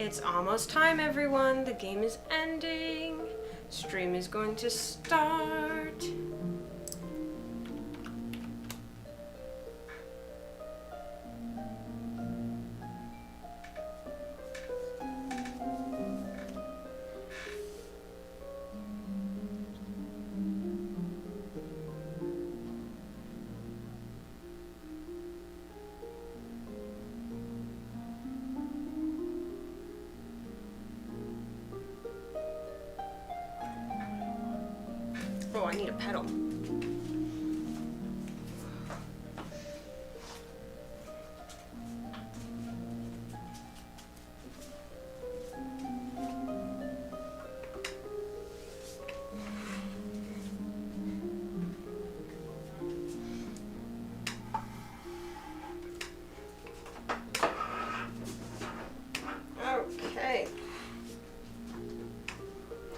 It's almost time, everyone. The game is ending. Stream is going to start. Oh, I need a pedal. Okay.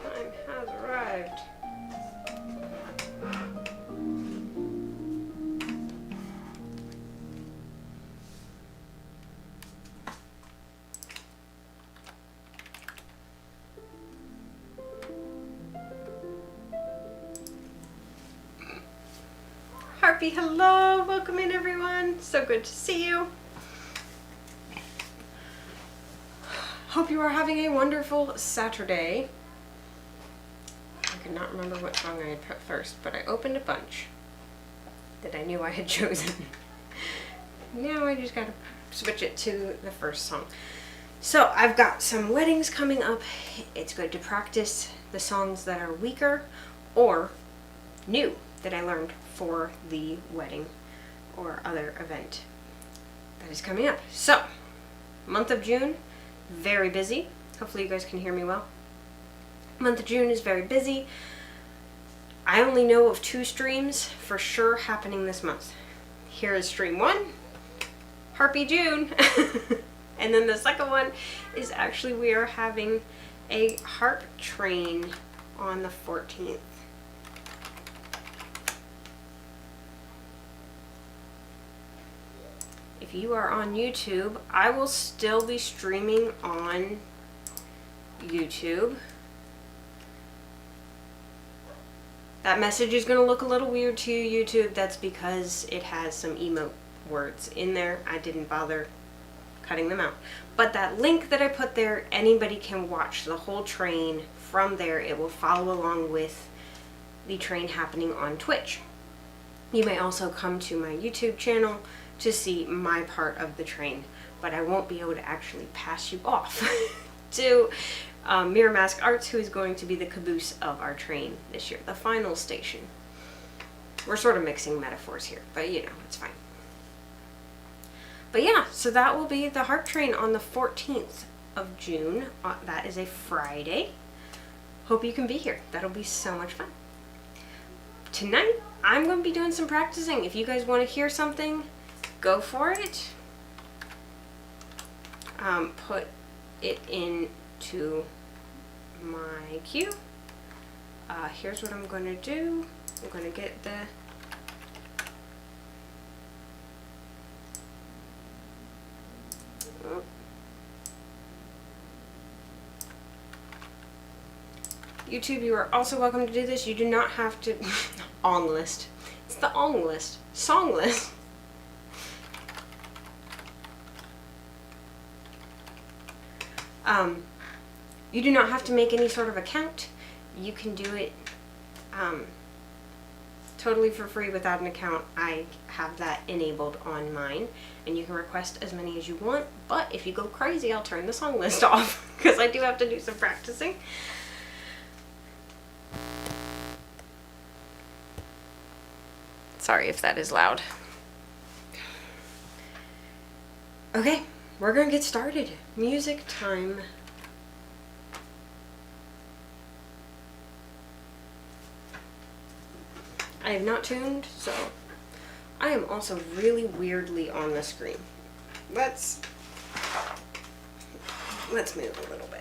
Time has arrived. Harpy, hello! Welcome in, everyone. So good to see you. Hope you are having a wonderful Saturday. I could not remember what song I had put first, but I opened a bunch that I knew I had chosen. Now I just gotta switch it to the first song. So I've got some weddings coming up. It's good to practice the songs that are weaker or new that I learned for the wedding or other event that is coming up. So, month of June, very busy. Hopefully you guys can hear me well. Month of June is very busy. I only know of 2 streams for sure happening this month. Here is stream 1, Harpy June. And then the second one is actually we are having a harp train on the 14th. If you are on YouTube, I will still be streaming on YouTube. That message is going to look a little weird to you, YouTube. That's because it has some emote words in there. I didn't bother cutting them out. But that link that I put there, anybody can watch the whole train from there. It will follow along with the train happening on Twitch. You may also come to my YouTube channel to see my part of the train, but I won't be able to actually pass you off to Mirror Mask Arts, who is going to be the caboose of our train this year, the final station. We're sort of mixing metaphors here, but you know, it's fine. But yeah, so that will be the harp train on the 14th of June. That is a Friday. Hope you can be here. That'll be so much fun. Tonight, I'm going to be doing some practicing. If you guys want to hear something, go for it. Put it into my queue. Here's what I'm going to do. I'm going to get the YouTube, you are also welcome to do this. You do not have to on list. It's the on list. Song list. You do not have to make any sort of account. You can do it totally for free without an account. I have that enabled on mine, and you can request as many as you want, but if you go crazy, I'll turn the song list off because I do have to do some practicing. Sorry if that is loud. Okay, we're gonna get started. Music time. I have not tuned, so I am also really weirdly on the screen. Let's move a little bit.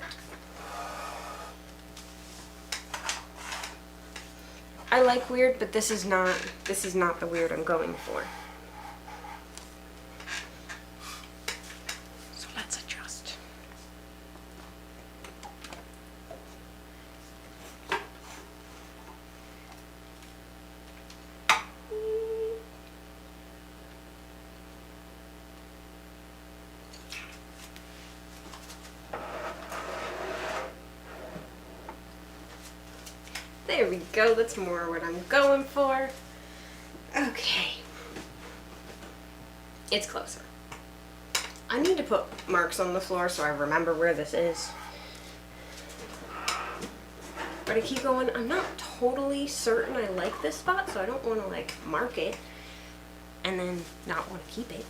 I like weird, but this is not the weird I'm going for. So let's adjust. There we go. That's more what I'm going for. Okay. It's closer. I need to put marks on the floor so I remember where this is. But I keep going, I'm not totally certain I like this spot, so I don't want to like mark it and then not want to keep it.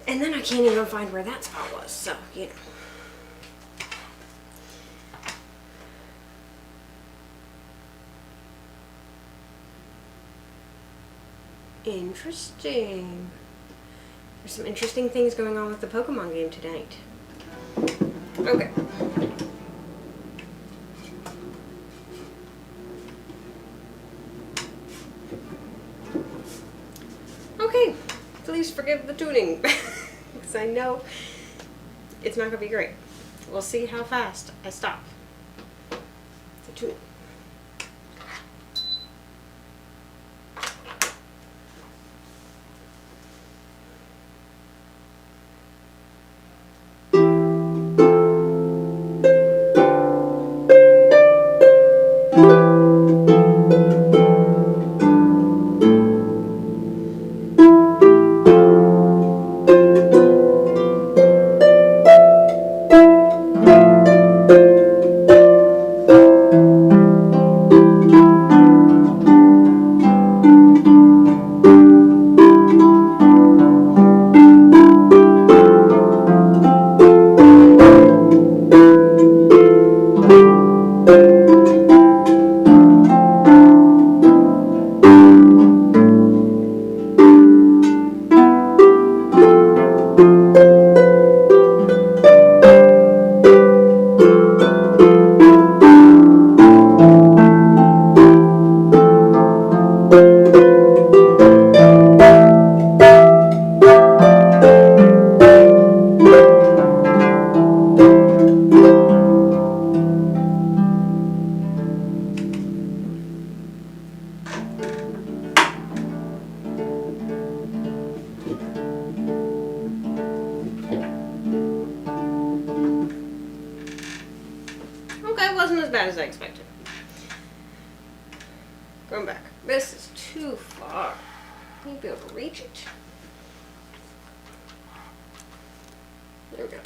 And then I can't even find where that spot was, so, you know. Interesting. There's some interesting things going on with the Pokemon game tonight. Okay. Okay, please forgive the tuning, because I know it's not going to be great. We'll see how fast I stop the tuning. Wasn't as bad as I expected. Going back. This is too far. You'll be able to reach it. There we go.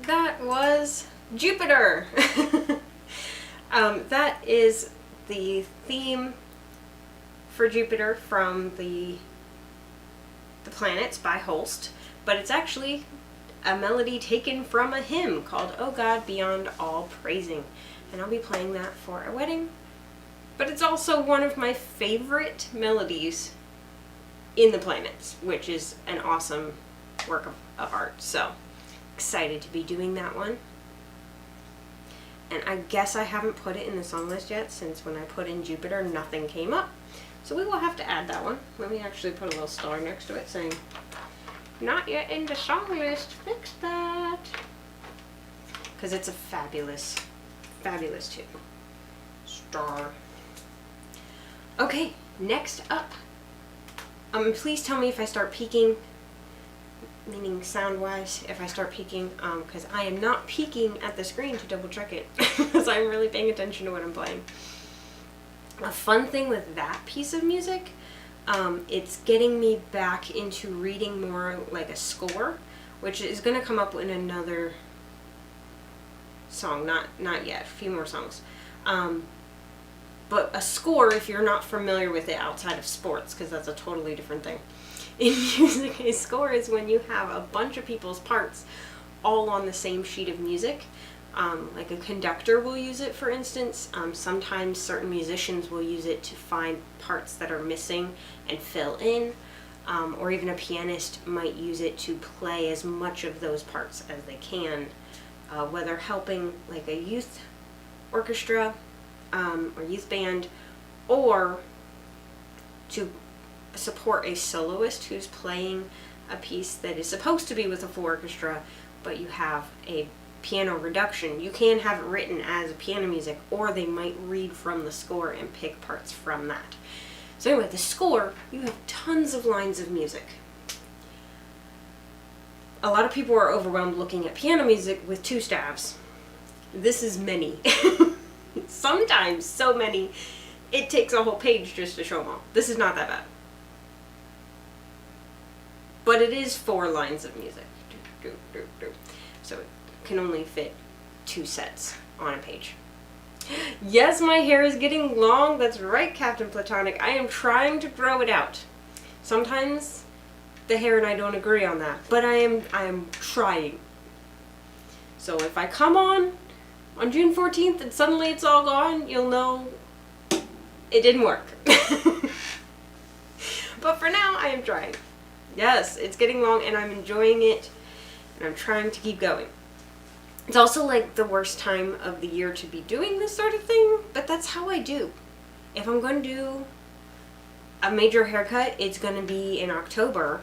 That was Jupiter. That is the theme for Jupiter from the planets by Holst, but it's actually a melody taken from a hymn called "Oh God, Beyond All Praising," and I'll be playing that for a wedding. But it's also one of my favorite melodies in the planets, which is an awesome work of art. So excited to be doing that one. And I guess I haven't put it in the song list yet, since when I put in Jupiter, nothing came up. So we will have to add that one. Let me actually put a little star next to it saying, not yet in the song list, fix that. Because it's a fabulous, fabulous tune. Star. Okay, next up. Please tell me if I start peaking, meaning sound-wise, if I start peaking, because I am not peeking at the screen to double check it, because I'm really paying attention to what I'm playing. A fun thing with that piece of music, it's getting me back into reading more like a score, which is going to come up in another song, not yet, a few more songs. But a score, if you're not familiar with it outside of sports, because that's a totally different thing. In music, a score is when you have a bunch of people's parts all on the same sheet of music. Like a conductor will use it, for instance. Sometimes certain musicians will use it to find parts that are missing and fill in. Or even a pianist might use it to play as much of those parts as they can, whether helping like a youth orchestra or youth band, or to support a soloist who's playing a piece that is supposed to be with a full orchestra, but you have a piano reduction. You can have it written as piano music, or they might read from the score and pick parts from that. So anyway, the score, you have tons of lines of music. A lot of people are overwhelmed looking at piano music with 2 staves. This is many. Sometimes so many, it takes a whole page just to show them all. This is not that bad. But it is 4 lines of music. So it can only fit 2 sets on a page. Yes, my hair is getting long. That's right, Captain Platonic. I am trying to grow it out. Sometimes the hair and I don't agree on that, but I am trying. So if I come on June 14th and suddenly it's all gone, you'll know it didn't work. But for now, I am trying. Yes, it's getting long and I'm enjoying it, and I'm trying to keep going. It's also like the worst time of the year to be doing this sort of thing, but that's how I do. If I'm going to do a major haircut, it's going to be in October.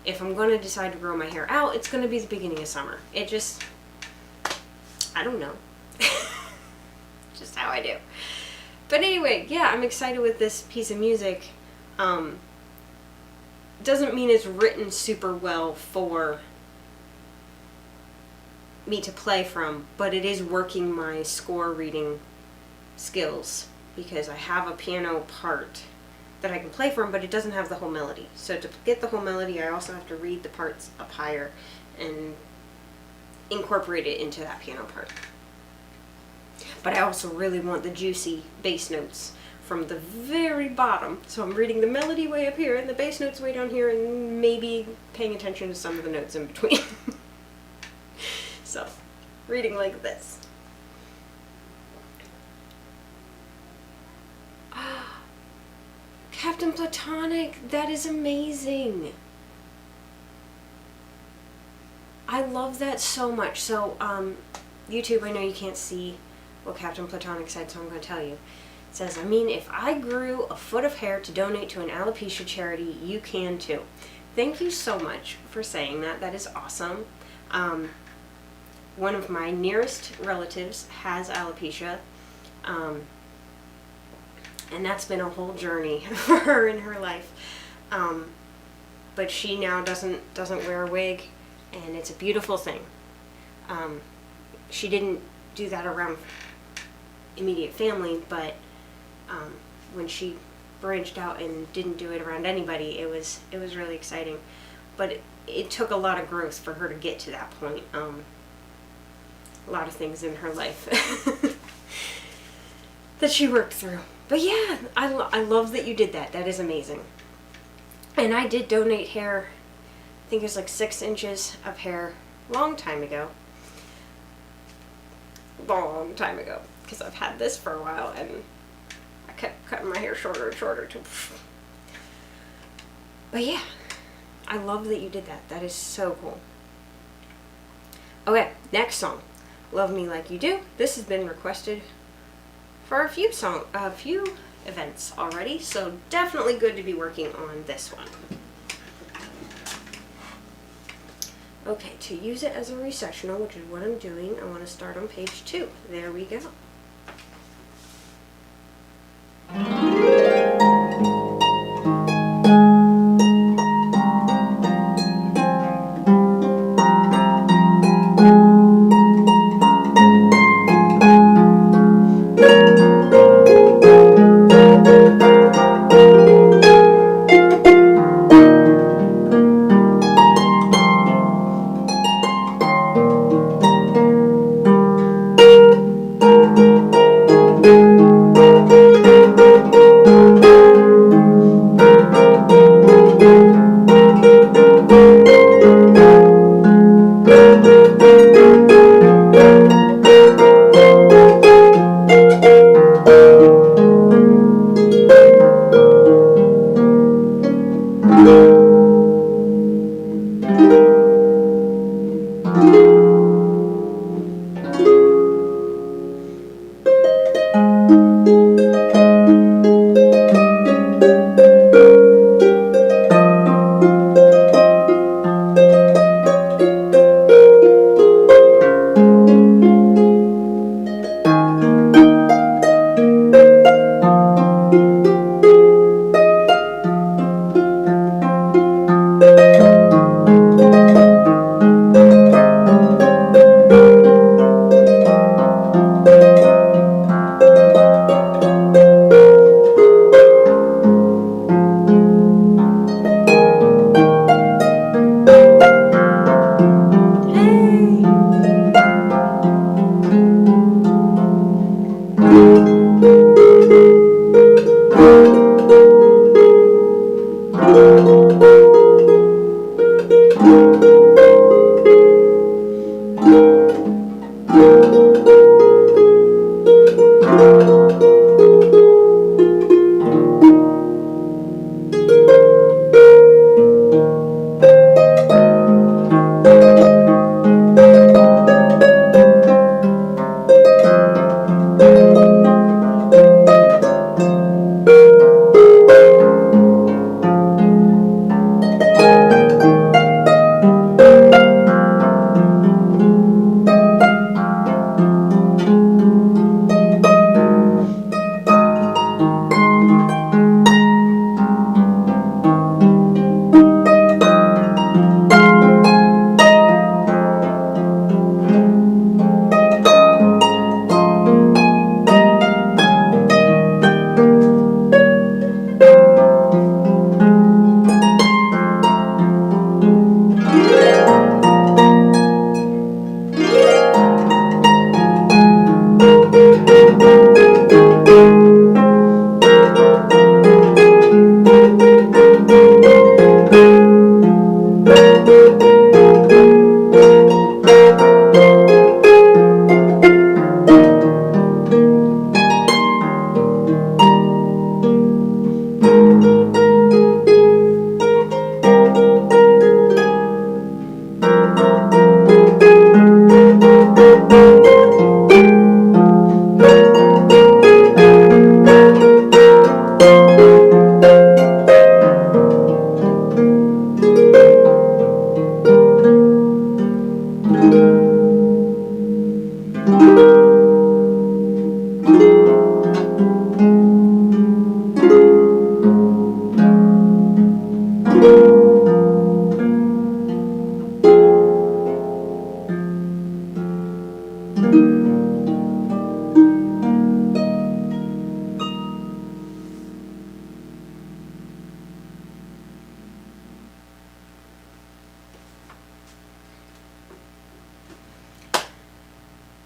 If I'm going to decide to grow my hair out, it's going to be the beginning of summer. It just, I don't know. Just how I do. But anyway, yeah, I'm excited with this piece of music. Doesn't mean it's written super well for me to play from, but it is working my score reading skills, because I have a piano part that I can play from, but it doesn't have the whole melody. So to get the whole melody, I also have to read the parts up higher and incorporate it into that piano part. But I also really want the juicy bass notes from the very bottom. So I'm reading the melody way up here and the bass notes way down here, and maybe paying attention to some of the notes in between. So, reading like this. Captain Platonic, that is amazing. I love that so much. So, YouTube, I know you can't see what Captain Platonic said, so I'm going to tell you. It says, I mean, if I grew a foot of hair to donate to an alopecia charity, you can too. Thank you so much for saying that. That is awesome. One of my nearest relatives has alopecia, and that's been a whole journey for her in her life. But she now doesn't wear a wig, and it's a beautiful thing. She didn't do that around immediate family, but when she branched out and didn't do it around anybody, it was really exciting. But it took a lot of growth for her to get to that point. A lot of things in her life that she worked through. But yeah, I love that you did that. That is amazing. And I did donate hair. I think it was like 6 inches of hair, long time ago. Long time ago. Because I've had this for a while and I kept cutting my hair shorter and shorter too. But yeah, I love that you did that. That is so cool. Okay, next song. Love Me Like You Do. This has been requested for a few events already, so definitely good to be working on this one. Okay, to use it as a recessional, which is what I'm doing, I want to start on page 2. There we go.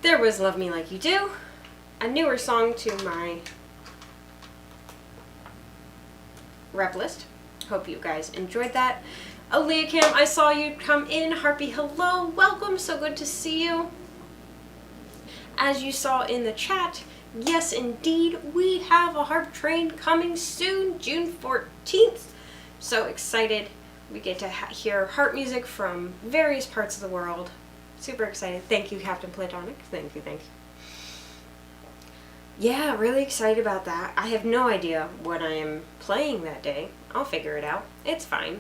There was Love Me Like You Do, a newer song to my rep list. Hope you guys enjoyed that. Aaliyah Cam, I saw you come in. Harpy, hello, welcome, so good to see you. As you saw in the chat, yes indeed, we have a harp train coming soon, June 14th. So excited. We get to hear harp music from various parts of the world. Super excited. Thank you, Captain Platonic. Thank you, thank you. Yeah, really excited about that. I have no idea what I am playing that day. I'll figure it out. It's fine.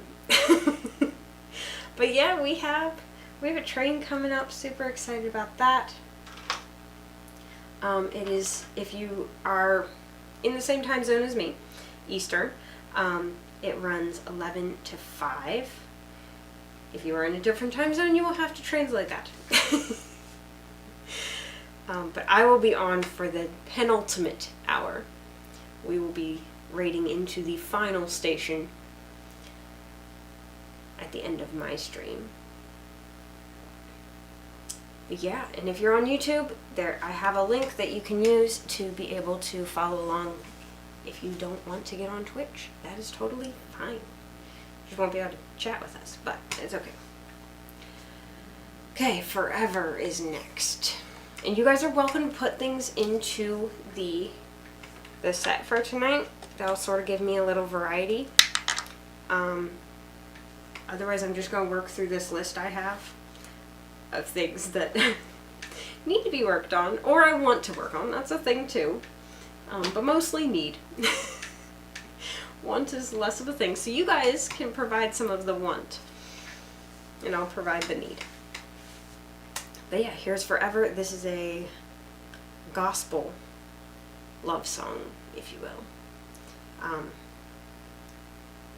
But yeah, we have a train coming up. Super excited about that. It is, if you are in the same time zone as me, Eastern, it runs 11 to 5. If you are in a different time zone, you will have to translate that. But I will be on for the penultimate hour. We will be raiding into the final station at the end of my stream. But yeah, and if you're on YouTube, I have a link that you can use to be able to follow along. If you don't want to get on Twitch, that is totally fine. You just won't be able to chat with us, but it's okay. Okay, Forever is next. And you guys are welcome to put things into the set for tonight. That'll sort of give me a little variety. Otherwise, I'm just going to work through this list I have of things that need to be worked on, or I want to work on. That's a thing too. But mostly need. Want is less of a thing. So you guys can provide some of the want, and I'll provide the need. But yeah, here's Forever. This is a gospel love song, if you will.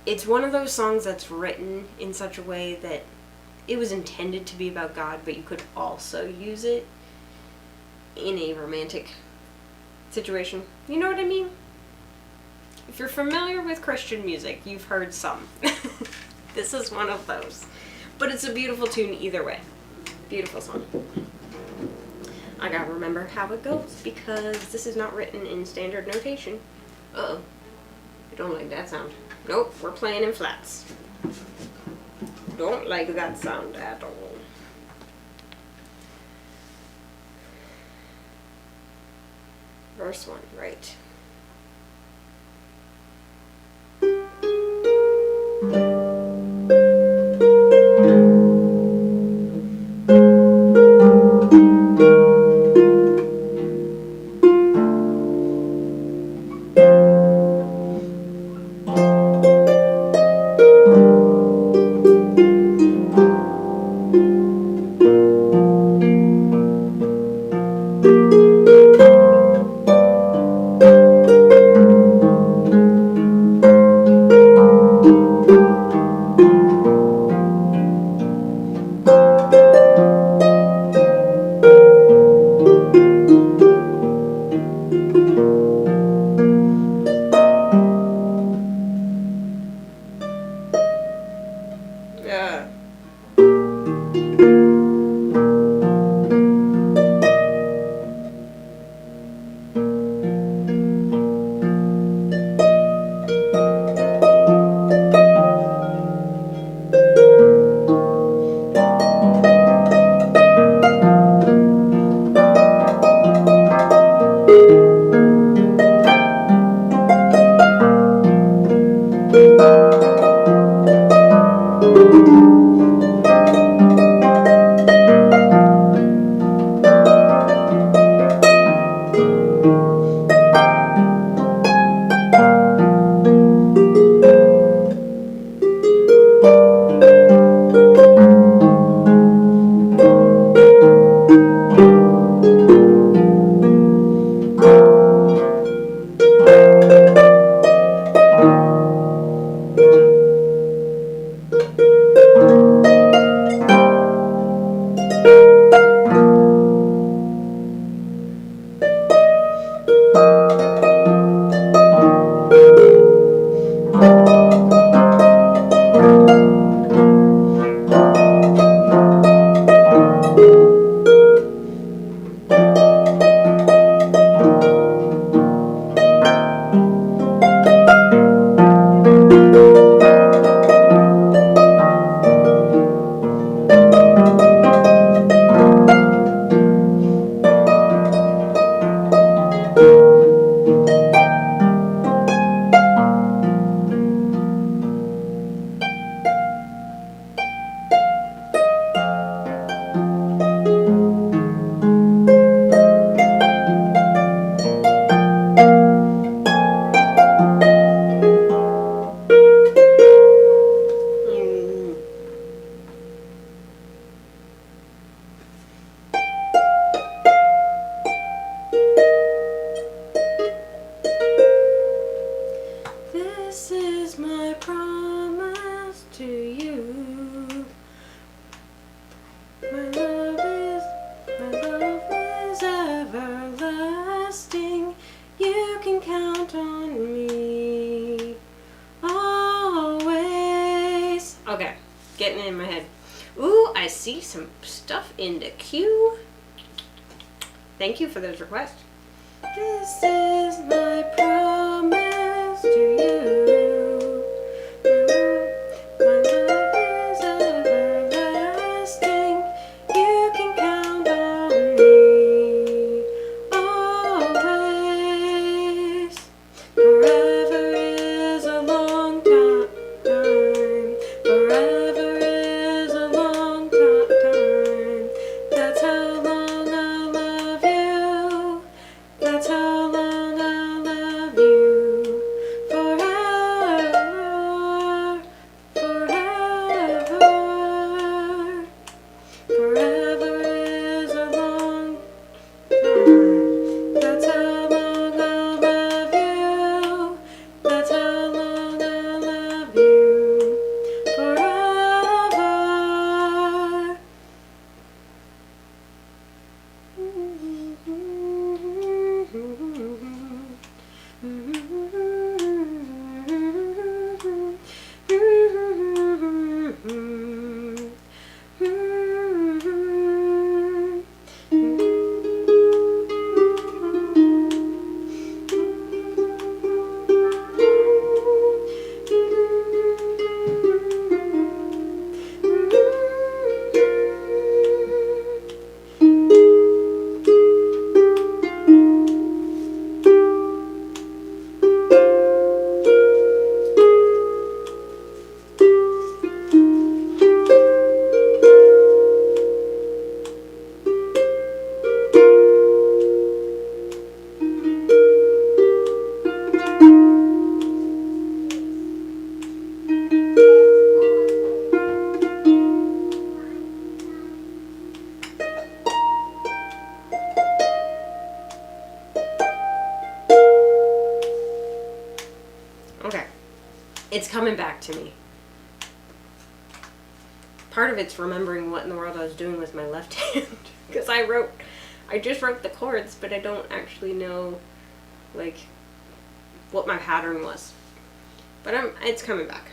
It's one of those songs that's written in such a way that it was intended to be about God, but you could also use it in a romantic situation. You know what I mean? If you're familiar with Christian music, you've heard some. This is one of those. But it's a beautiful tune either way. Beautiful song. I gotta remember how it goes because this is not written in standard notation. Uh-oh. I don't like that sound. Nope, we're playing in flats. Don't like that sound at all. Verse 1, right. getting in my head. Ooh, I see some stuff in the queue. Thank you for those requests. This is my promise to you. My love is everlasting. You can count on me always. Forever is a long time. Forever is a long time. That's how long I love you. That's how long I love you. Forever, forever. Forever is a long time. That's how long I love you. That's how long I love you. Forever. Okay, it's coming back to me. Part of it's remembering what in the world I was doing with my left hand. Because I just wrote the chords, but I don't actually know, like, what my pattern was. But it's coming back.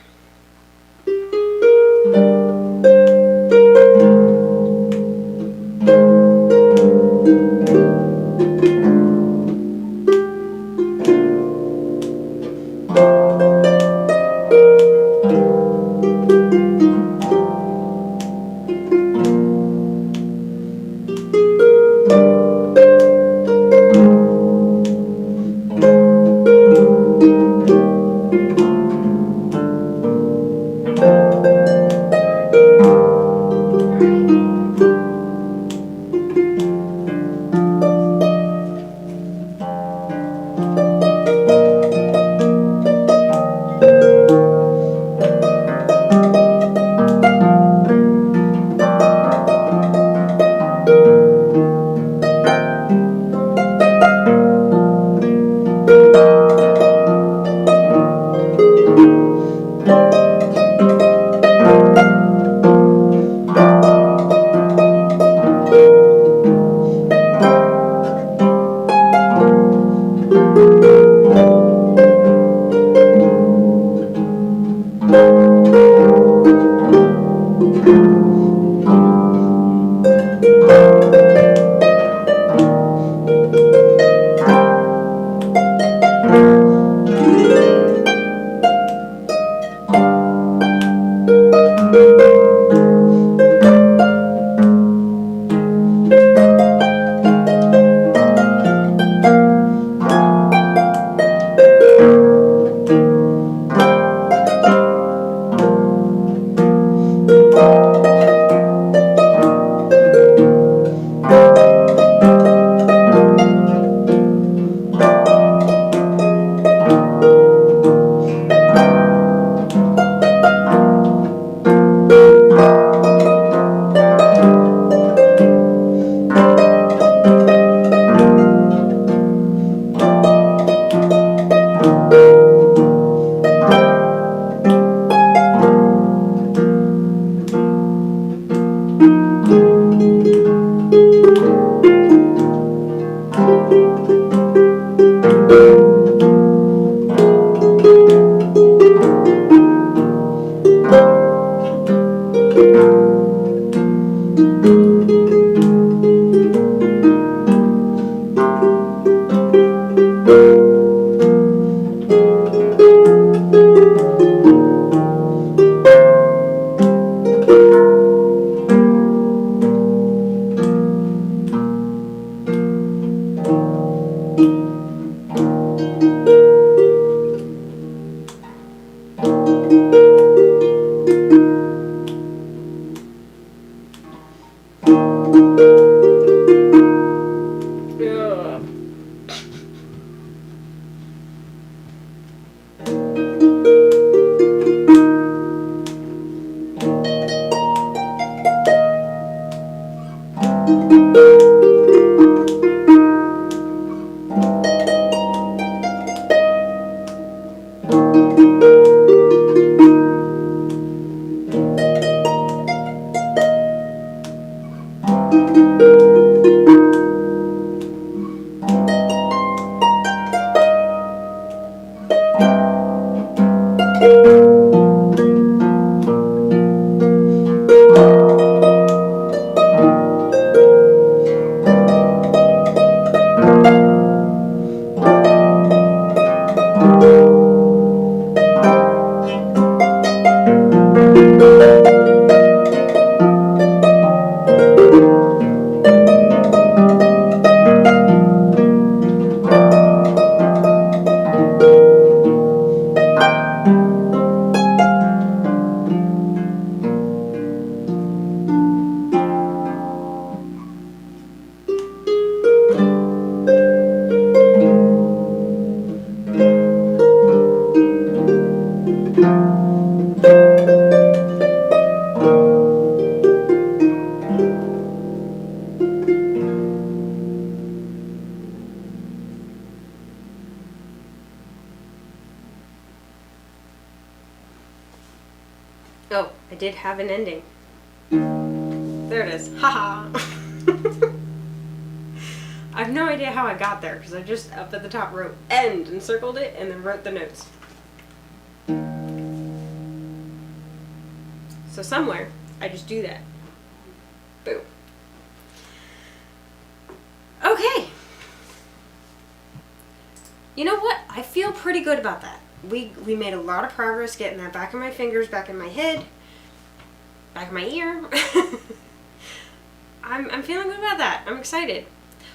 Oh, I did have an ending. There it is. Haha. I have no idea how I got there because I just up at the top wrote end and circled it and then wrote the notes. So somewhere I just do that. Boom. Okay. You know what? I feel pretty good about that. We made a lot of progress getting that back in my fingers, back in my head, back in my ear. I'm feeling good about that. I'm excited.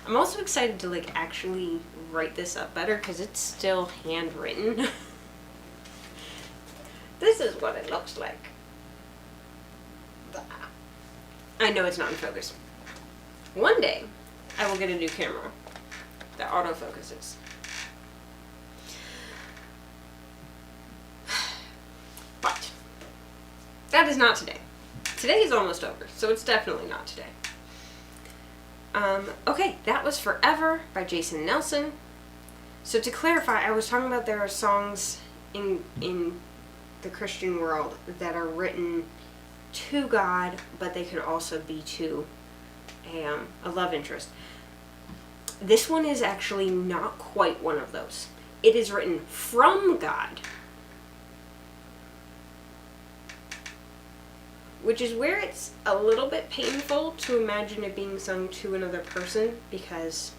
I'm also excited to like actually write this up better because it's still handwritten. This is what it looks like. I know it's not in focus. One day, I will get a new camera that autofocuses. But that is not today. Today is almost over, so it's definitely not today. Okay, that was Forever by Jason Nelson. So to clarify, I was talking about there are songs in the Christian world that are written to God, but they could also be to a love interest. This one is actually not quite one of those. It is written from God, which is where it's a little bit painful to imagine it being sung to another person, because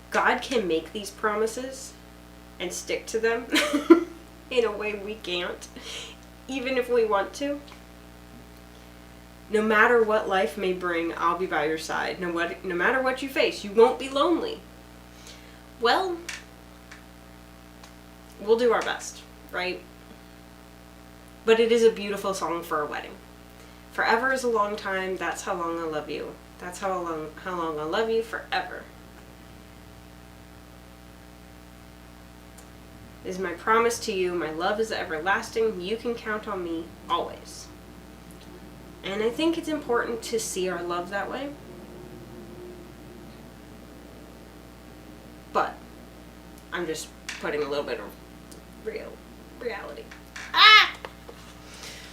God can make these promises and stick to them in a way we can't, even if we want to. No matter what life may bring, I'll be by your side. No matter what you face, you won't be lonely. Well, we'll do our best, right? But it is a beautiful song for a wedding. Forever is a long time. That's how long I love you. That's how long I love you forever. Is my promise to you. My love is everlasting. You can count on me always. And I think it's important to see our love that way. But I'm just putting a little bit of reality. Ah!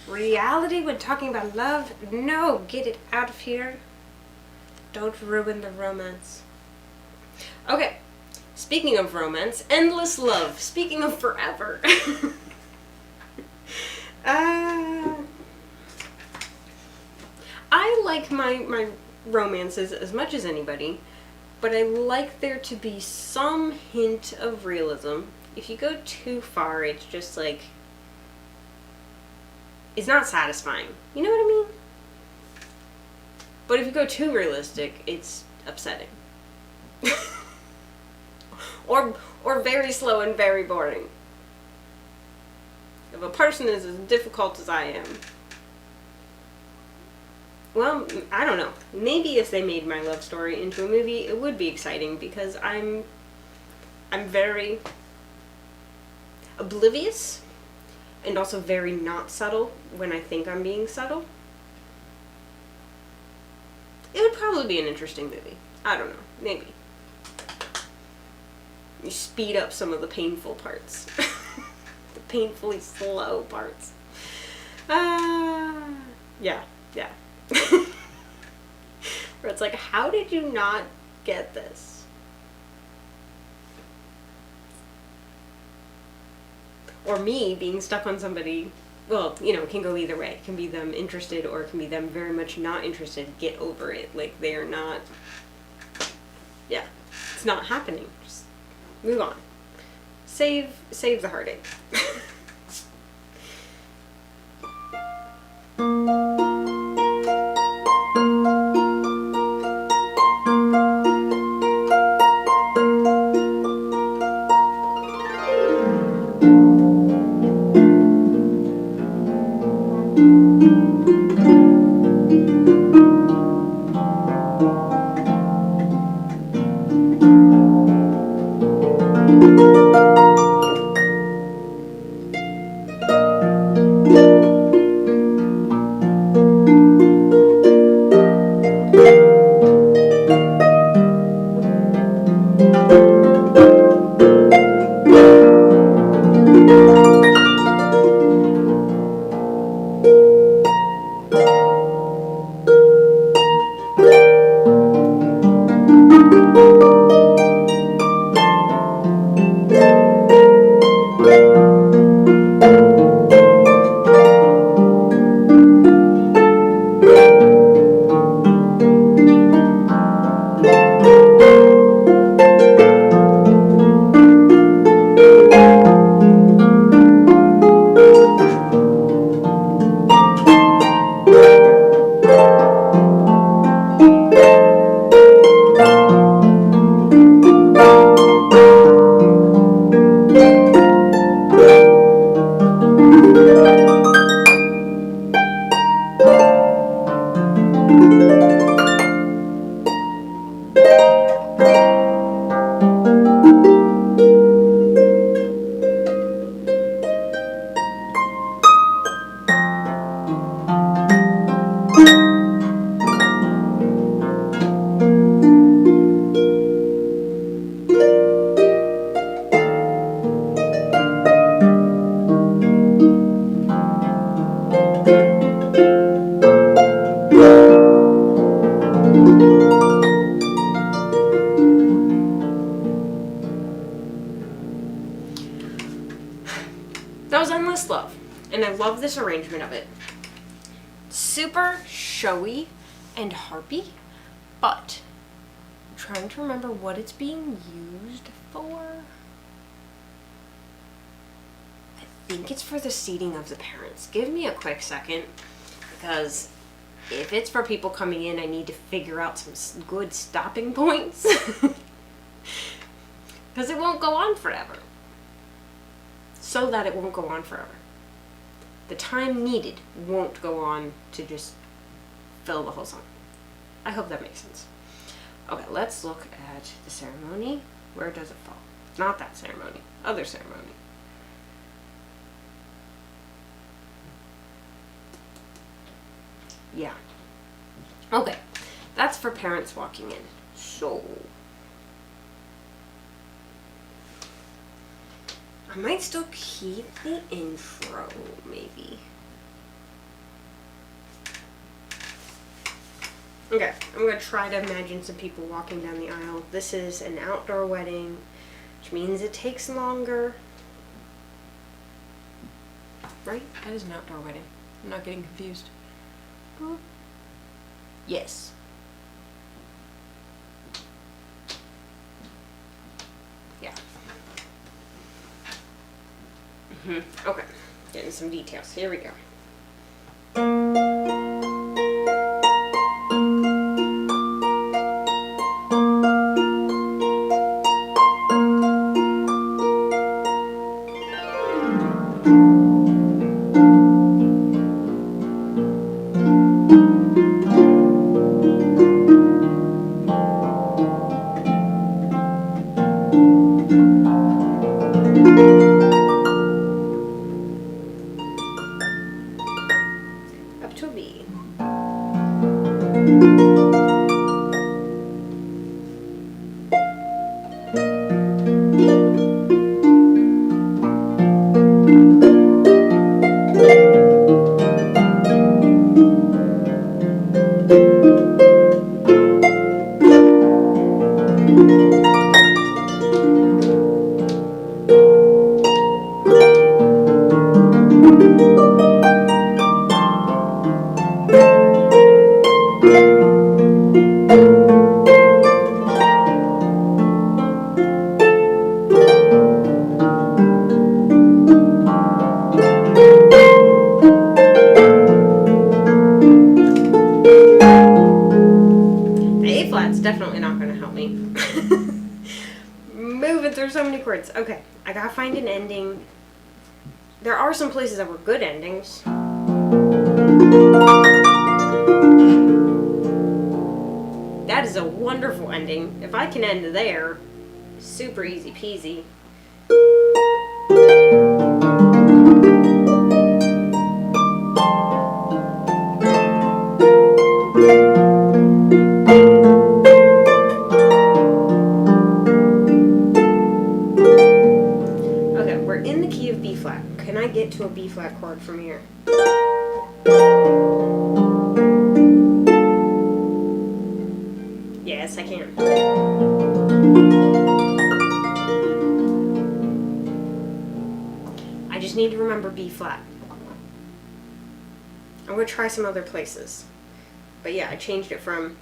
Reality when talking about love? No, get it out of here. Don't ruin the romance. Okay, speaking of romance, endless love. Speaking of forever. I like my romances as much as anybody, but I like there to be some hint of realism. If you go too far, it's just like, it's not satisfying. You know what I mean? But if you go too realistic, it's upsetting. or very slow and very boring. If a person is as difficult as I am, well, I don't know. Maybe if they made my love story into a movie, it would be exciting, because I'm very oblivious and also very not subtle when I think I'm being subtle. It would probably be an interesting movie. I don't know. Maybe. You speed up some of the painful parts. The painfully slow parts. Yeah. Where it's like, how did you not get this? Or me being stuck on somebody, well, you know, it can go either way. It can be them interested, or it can be them very much not interested. Get over it. Like, they are not, yeah, it's not happening. Just move on. Save the heartache. Endless Love. And I love this arrangement of it. Super showy and harpy, but I'm trying to remember what it's being used for. I think it's for the seating of the parents. Give me a quick second, because if it's for people coming in, I need to figure out some good stopping points. Because it won't go on forever. So that it won't go on forever. The time needed won't go on to just fill the whole song. I hope that makes sense. Okay, let's look at the ceremony. Where does it fall? Not that ceremony. Other ceremony. Yeah. Okay. That's for parents walking in. So I might still keep the intro, maybe. Okay, I'm going to try to imagine some people walking down the aisle. This is an outdoor wedding, which means it takes longer. Right? That is an outdoor wedding. I'm not getting confused. Yes. Yeah. Okay, getting some details. Here we go. Up to a B. Definitely not going to help me. Moving through so many chords. Okay, I gotta find an ending. There are some places that were good endings. That is a wonderful ending. If I can end there, super easy peasy. Can I get to a B flat chord from here? Yes, I can. I just need to remember B flat. I'm going to try some other places. But yeah, I changed it from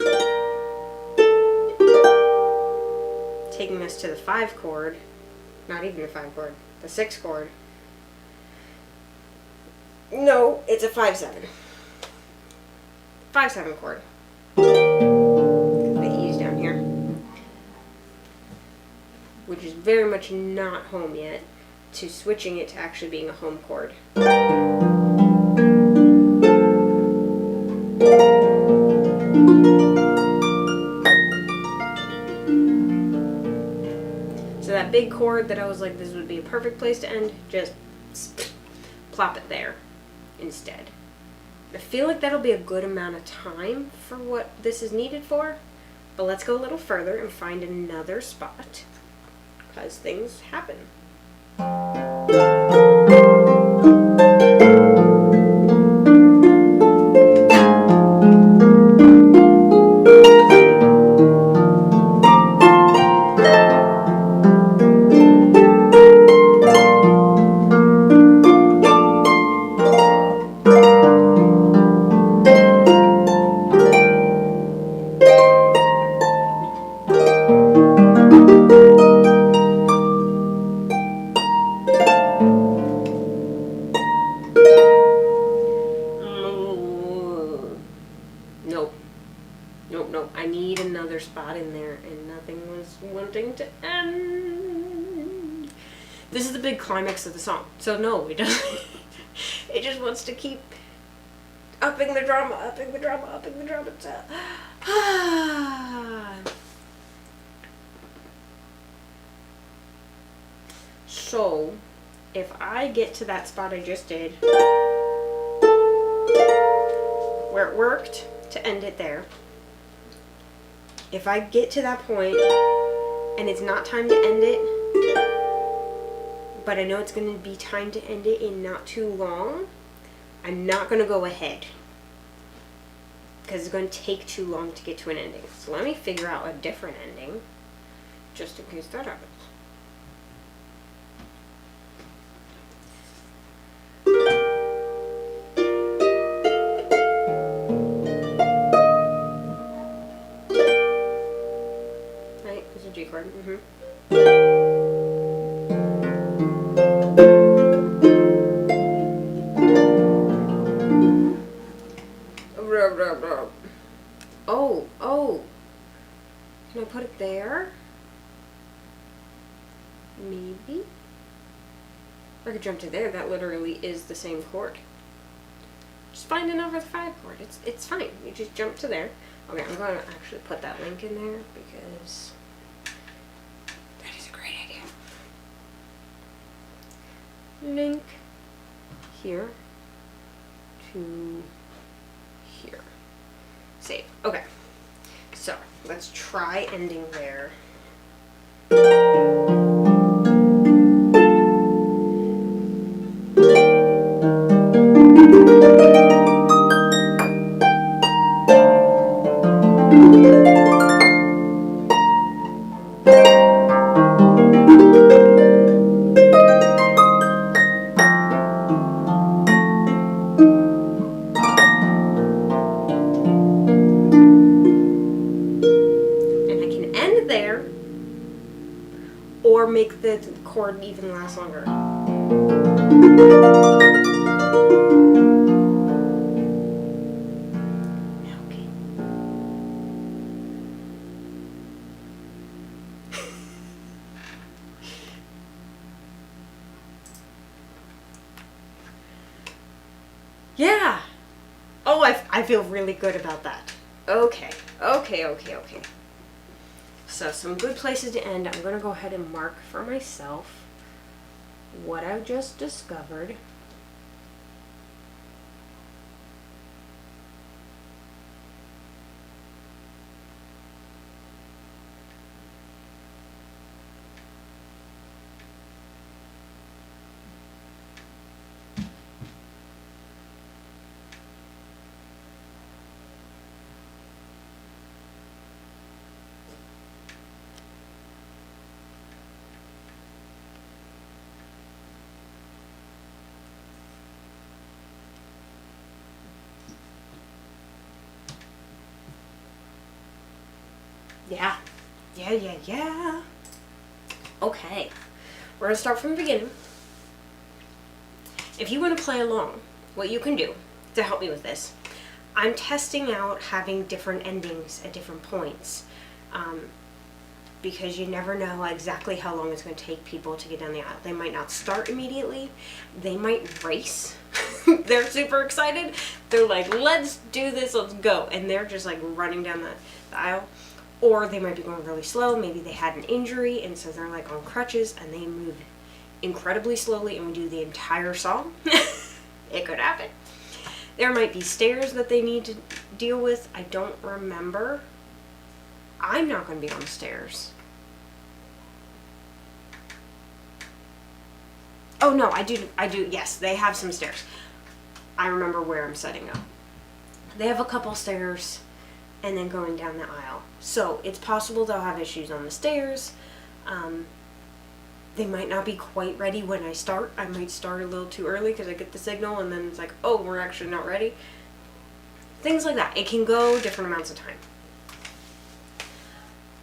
taking this to the 5 chord, not even the 5 chord, the 6 chord. No, it's a 5/7. 5/7 chord. The E's down here, which is very much not home yet, to switching it to actually being a home chord. So that big chord that I was like, this would be a perfect place to end, just plop it there instead. I feel like that'll be a good amount of time for what this is needed for, but let's go a little further and find another spot, because things happen. And this is the big climax of the song. So no, it doesn't. It just wants to keep upping the drama, upping the drama, upping the drama. So, if I get to that spot I just did, where it worked to end it there, if I get to that point and it's not time to end it, but I know it's going to be time to end it in not too long, I'm not going to go ahead, because it's going to take too long to get to an ending. So let me figure out a different ending, just in case that happens. Right, it's a G chord. Oh. Can I put it there? Maybe? I could jump to there. That literally is the same chord. Just find it over the 5 chord. It's fine. You just jump to there. Okay, I'm going to actually put that link in there because that is a great idea. Link here to here. Save. Okay. So, let's try ending there. Or make the chord even last longer. Okay. Yeah. Oh, I feel really good about that. Okay. So some good places to end. I'm going to go ahead and mark for myself what I've just discovered. Yeah. Okay, we're gonna start from the beginning. If you want to play along, what you can do to help me with this, I'm testing out having different endings at different points, because you never know exactly how long it's going to take people to get down the aisle. They might not start immediately. They might race. They're super excited. They're like, let's do this, let's go. And they're just like running down the aisle. Or they might be going really slow. Maybe they had an injury and so they're like on crutches and they move incredibly slowly and we do the entire song. It could happen. There might be stairs that they need to deal with. I don't remember. I'm not going to be on the stairs. Oh no, I do, yes, they have some stairs. I remember where I'm setting up. They have a couple stairs and then going down the aisle. So it's possible they'll have issues on the stairs. They might not be quite ready when I start. I might start a little too early because I get the signal and then it's like, oh, we're actually not ready. Things like that. It can go different amounts of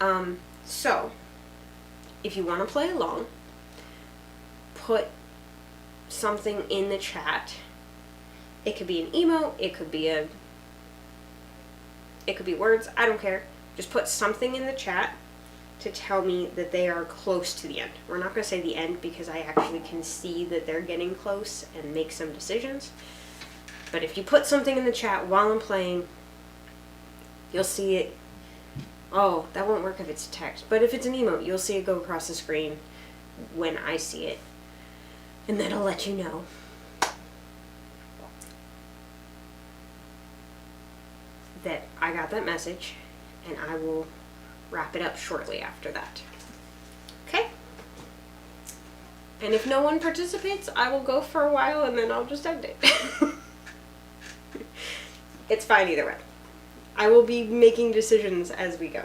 time. So, if you want to play along, put something in the chat. It could be an emote, it could be words, I don't care. Just put something in the chat to tell me that they are close to the end. We're not going to say the end because I actually can see that they're getting close and make some decisions. But if you put something in the chat while I'm playing, you'll see it. Oh, that won't work if it's text. But if it's an emote, you'll see it go across the screen when I see it. And that'll let you know. That I got that message, and I will wrap it up shortly after that. Okay? And if no one participates, I will go for a while and then I'll just end it. It's fine either way. I will be making decisions as we go.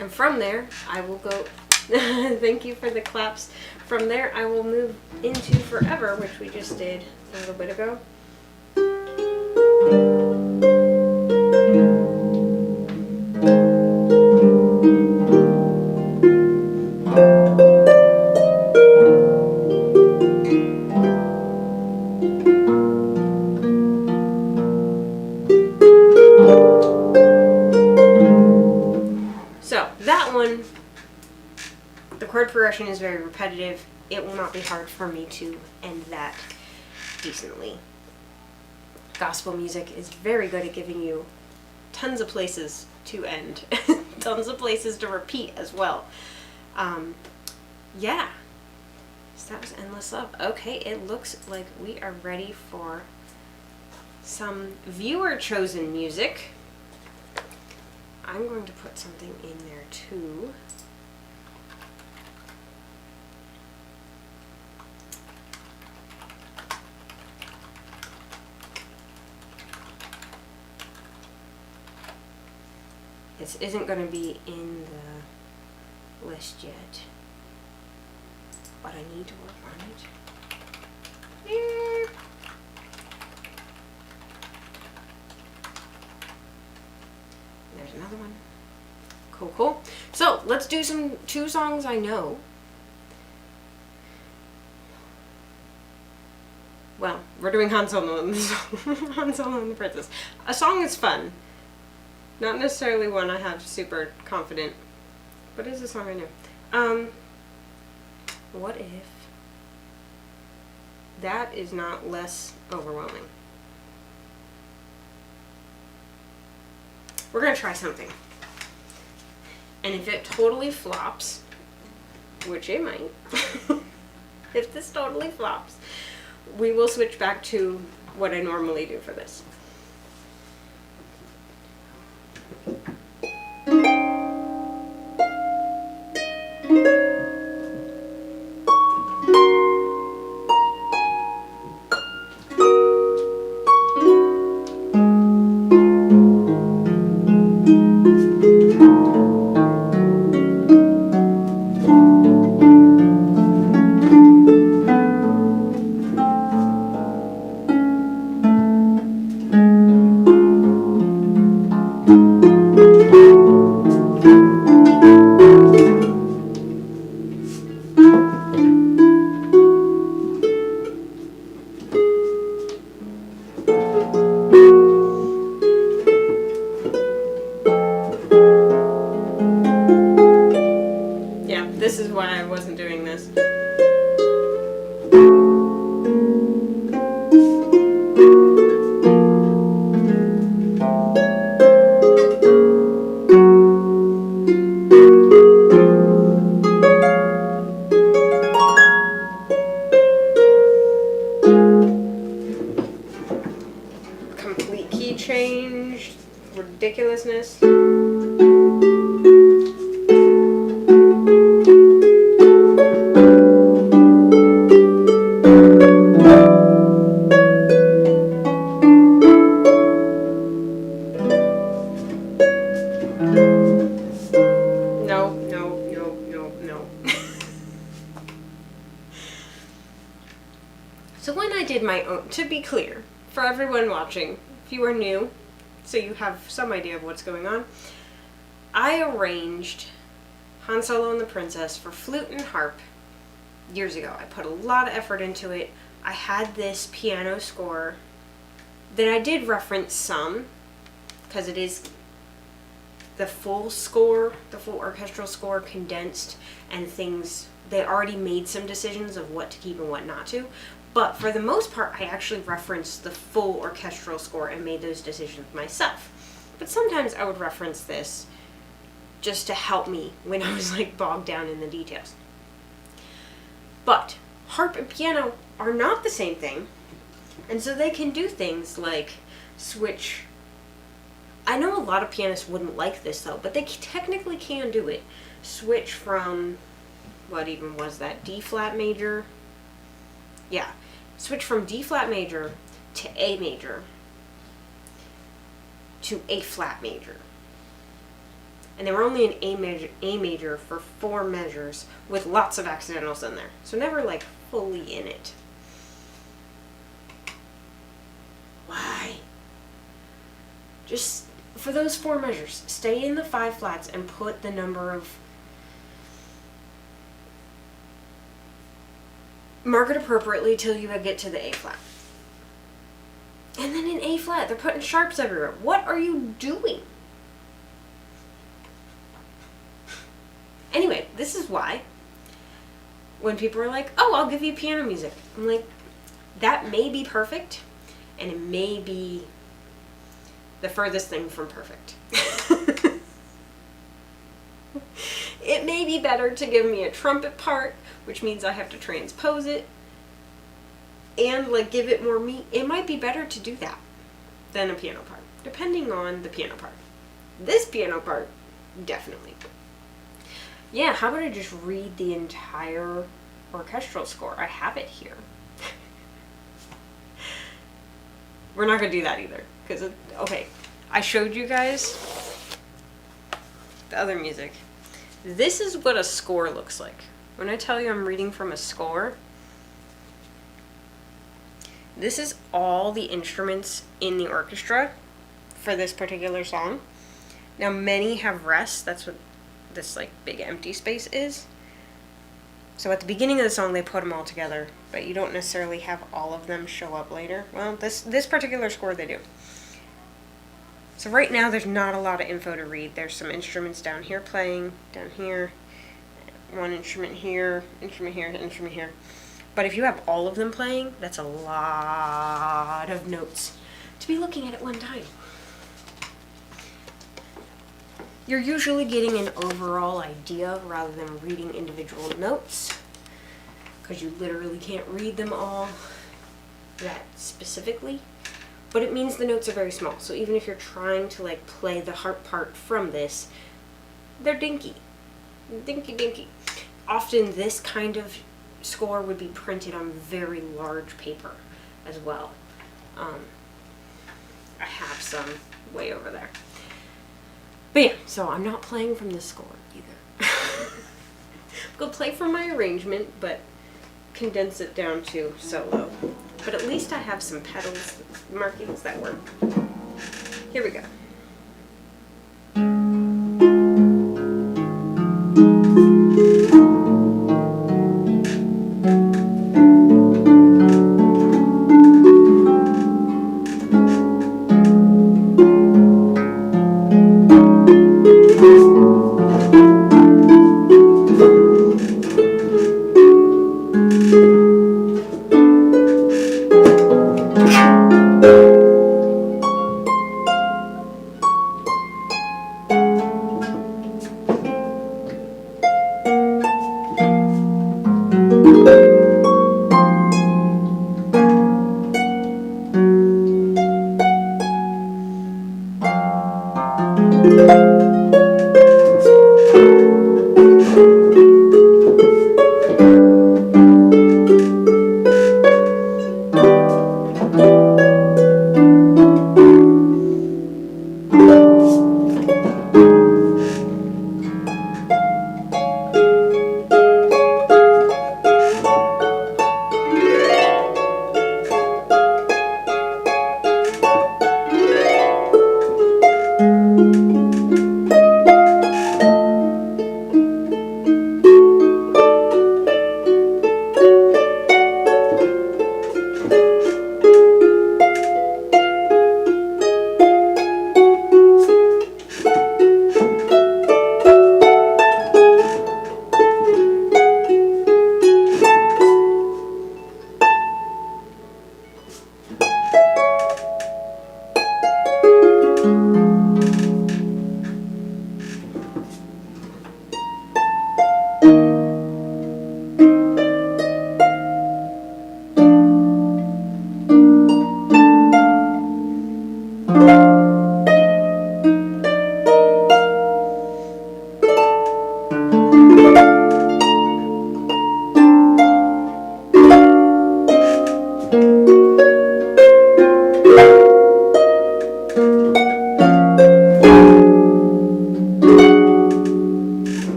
And from there, I will go, thank you for the claps. From there, I will move into Forever, which we just did a little bit ago. Chord progression is very repetitive. It will not be hard for me to end that decently. Gospel music is very good at giving you tons of places to end, tons of places to repeat as well. Yeah, so that was Endless Love. Okay, it looks like we are ready for some viewer chosen music. I'm going to put something in there too. This isn't going to be in the list yet, but I need to work on it. Here. There's another one. Cool, cool. So let's do two songs I know. Well, we're doing Han Solo and the song. Han Solo and the Princess. A song is fun. Not necessarily one I have super confident, but it's a song I know. What if that is not less overwhelming? We're gonna try something. And if it totally flops, which it might, if this totally flops, we will switch back to what I normally do for this. why I wasn't doing this. Complete key change, ridiculousness. So when I did my own, to be clear, for everyone watching, if you are new, so you have some idea of what's going on, I arranged Han Solo and the Princess for flute and harp years ago. I put a lot of effort into it. I had this piano score that I did reference some, because it is the full score, the full orchestral score condensed, and things, they already made some decisions of what to keep and what not to. But for the most part, I actually referenced the full orchestral score and made those decisions myself. But sometimes I would reference this just to help me when I was like bogged down in the details. But harp and piano are not the same thing. And so they can do things like switch. I know a lot of pianists wouldn't like this though, but they technically can do it. Switch from, what even was that, D flat major? Yeah, switch from D flat major to A major to A flat major. And they were only in A major for 4 measures with lots of accidentals in there. So never like fully in it. Why? Just for those 4 measures, stay in the 5 flats and put the number of, mark it appropriately till you get to the A flat. And then in A flat, they're putting sharps everywhere. What are you doing? Anyway, this is why when people are like, oh, I'll give you piano music, I'm like, that may be perfect, and it may be the furthest thing from perfect. It may be better to give me a trumpet part, which means I have to transpose it and like give it more meat. It might be better to do that than a piano part, depending on the piano part. This piano part, definitely. Yeah, how about I just read the entire orchestral score? I have it here. We're not going to do that either, because, okay, I showed you guys the other music. This is what a score looks like. When I tell you I'm reading from a score, this is all the instruments in the orchestra for this particular song. Now, many have rests. That's what this like big empty space is. So at the beginning of the song, they put them all together, but you don't necessarily have all of them show up later. Well, this particular score, they do. So right now, there's not a lot of info to read. There's some instruments down here playing, down here, one instrument here, instrument here, instrument here. But if you have all of them playing, that's a lot of notes to be looking at one time. You're usually getting an overall idea rather than reading individual notes, because you literally can't read them all that specifically. But it means the notes are very small, so even if you're trying to like play the harp part from this, they're dinky. Dinky dinky. Often this kind of score would be printed on very large paper as well. I have some way over there. But yeah, so I'm not playing from the score either. I'm going to play from my arrangement, but condense it down to solo. But at least I have some pedals markings that work. Here we go.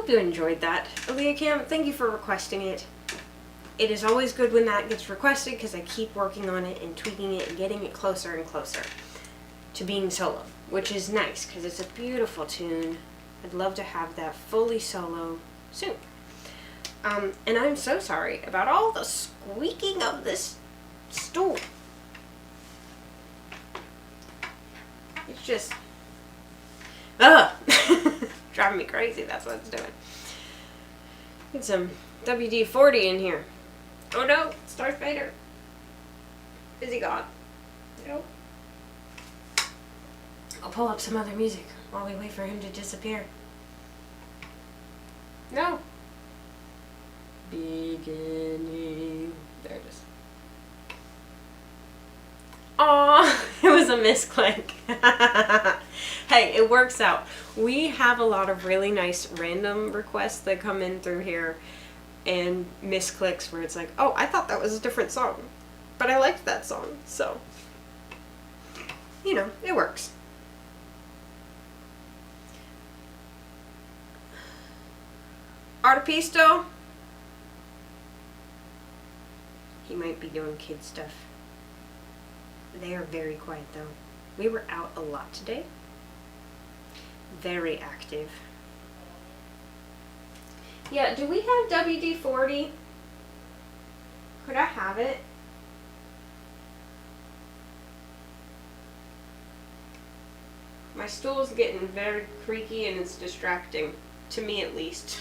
hope you enjoyed that. Aaliyah Cam, thank you for requesting it. It is always good when that gets requested because I keep working on it and tweaking it and getting it closer and closer to being solo, which is nice because it's a beautiful tune. I'd love to have that fully solo soon. And I'm so sorry about all the squeaking of this stool. It's just, driving me crazy. That's what it's doing. Get some WD-40 in here. Oh no, it's Darth Vader. Is he gone? Nope. I'll pull up some other music while we wait for him to disappear. No. Beginning. There it is. Aw, it was a misclick. Hey, it works out. We have a lot of really nice random requests that come in through here and misclicks where it's like, oh, I thought that was a different song, but I liked that song, so, you know, it works. Artipisto. He might be doing kid stuff. They are very quiet though. We were out a lot today. Very active. Yeah, do we have WD-40? Could I have it? My stool's getting very creaky and it's distracting. To me at least.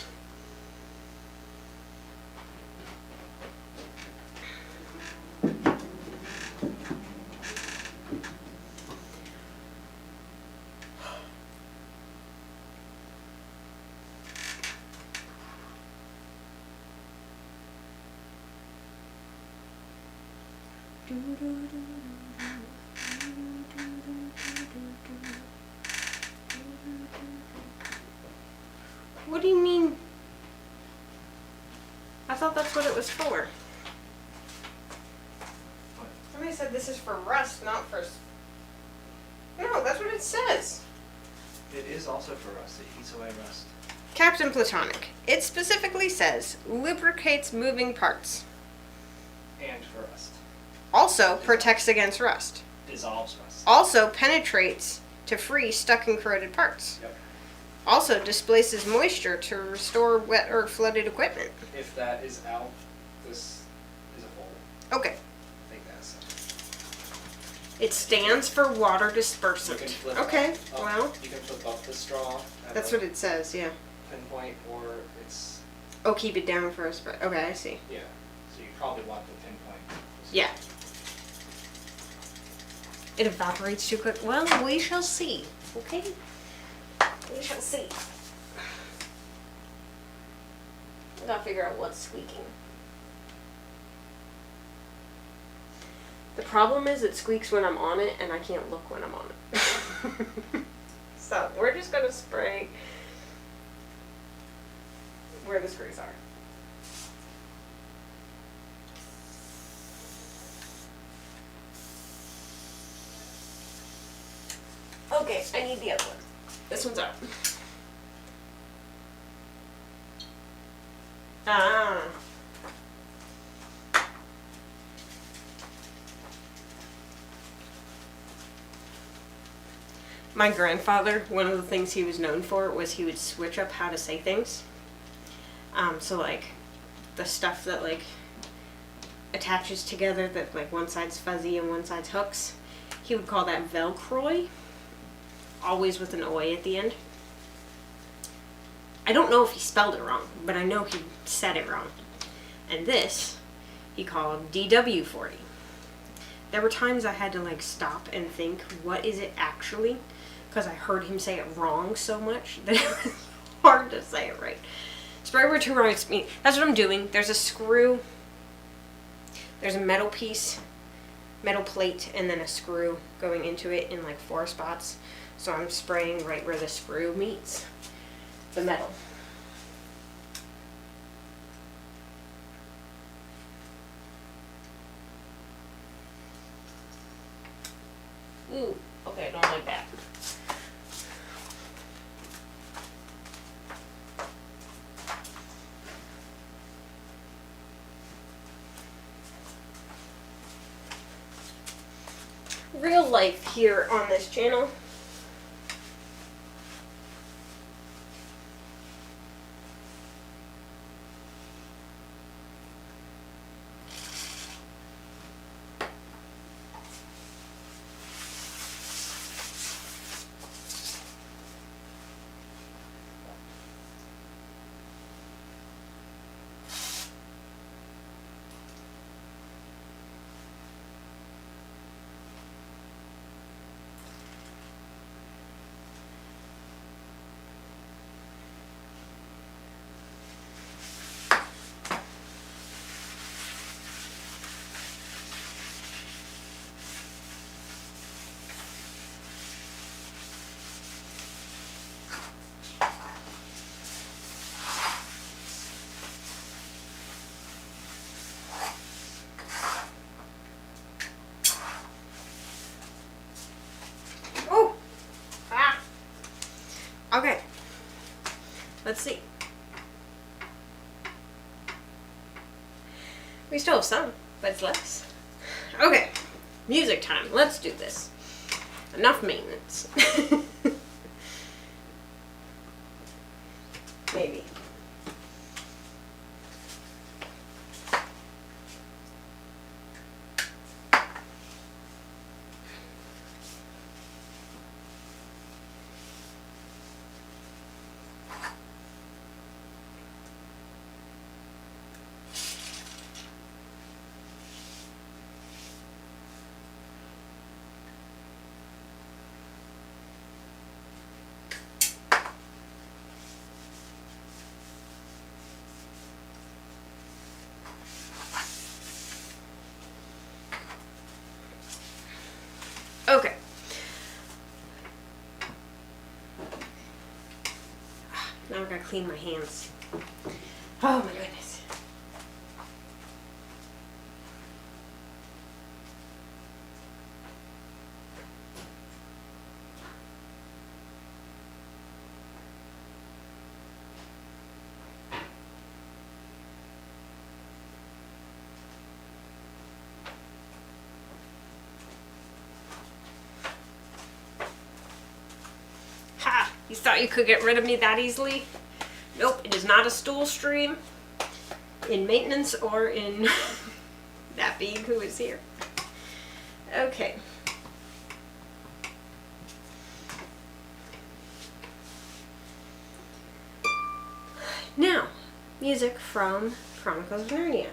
What do you mean? I thought that's what it was for. Somebody said this is for rust, not for... No, that's what it says. It is also for rust. It heats away rust. Captain Platonic. It specifically says, lubricates moving parts. And for rust. Also protects against rust. Dissolves rust. Also penetrates to free stuck and corroded parts. Yep. Also displaces moisture to restore wet or flooded equipment. If that is out, this is a hole. Okay. I think that's it. It stands for water dispersant. You can flip Okay, up, well. You can flip up the straw. That's what it says, yeah. Pinpoint, or it's... Oh, keep it down first, but okay, I see. Yeah. So you probably want the pinpoint. Yeah. It evaporates too quick. Well, we shall see. Okay? We shall see. I gotta figure out what's squeaking. The problem is it squeaks when I'm on it and I can't look when I'm on it. So we're just gonna spray where the screws are. Okay, I need the other one. This one's out. Ah. My grandfather, one of the things he was known for was he would switch up how to say things. So like the stuff that like attaches together that like one side's fuzzy and one side's hooks, he would call that Velcro. Always with an OA at the end. I don't know if he spelled it wrong, but I know he said it wrong. And this, he called DW40. There were times I had to like stop and think, what is it actually? Because I heard him say it wrong so much that it was hard to say it right. Spray where two rights meet. That's what I'm doing. There's a screw. There's a metal piece, metal plate, and then a screw going into it in like 4 spots. So I'm spraying right where the screw meets the metal. Ooh, okay, I don't like that. real life here on this channel. Okay, let's see. We still have some, but it's less. Okay, music time. Let's do this. Enough maintenance. Maybe. Okay. Now I gotta clean my hands. Oh my goodness. Ha! You thought you could get rid of me that easily? Nope, it is not a stool stream in maintenance or in that being who is here. Okay. Now, music from Chronicles of Narnia.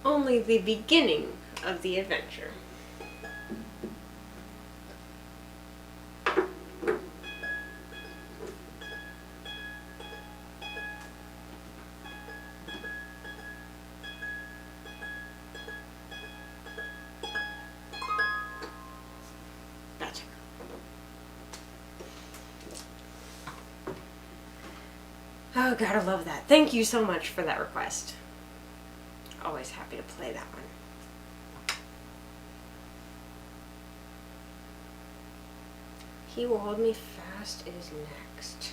Only the beginning of the adventure. Gotcha. Oh, gotta love that. Thank you so much for that request. Always happy to play that one. He Will Hold Me Fast is next.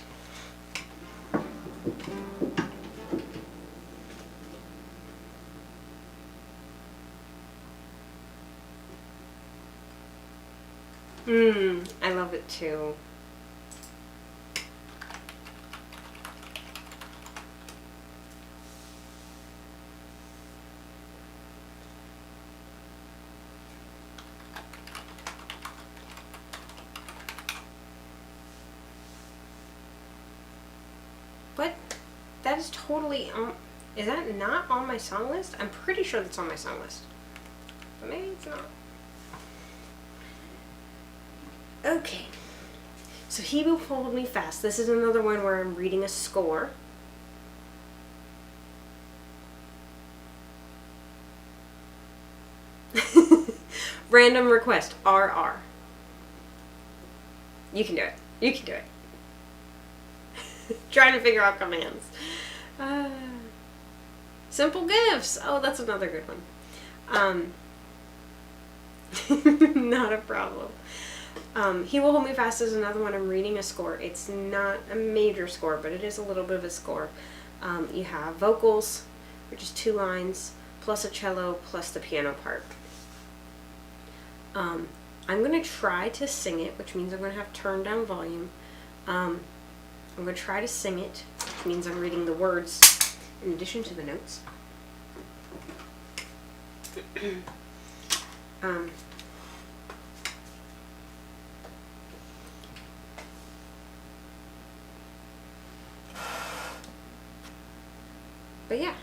I love it too. What? That is totally is that not on my song list? I'm pretty sure that's on my song list. But maybe it's not. Okay. So He Will Hold Me Fast. This is another one where I'm reading a score. Random request. RR. You can do it. You can do it. Trying to figure out commands. Simple gifts. Oh, that's another good one. Not a problem. He Will Hold Me Fast is another one. I'm reading a score. It's not a major score, but it is a little bit of a score. You have vocals, which is 2 lines, plus a cello, plus the piano part. I'm going to try to sing it, which means I'm going to have turned down volume. I'm going to try to sing it, which means I'm reading the words in addition to the notes. But yeah,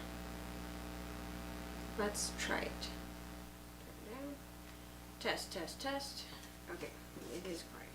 let's try it. Turn down. Test, test, test. Okay, it is brighter.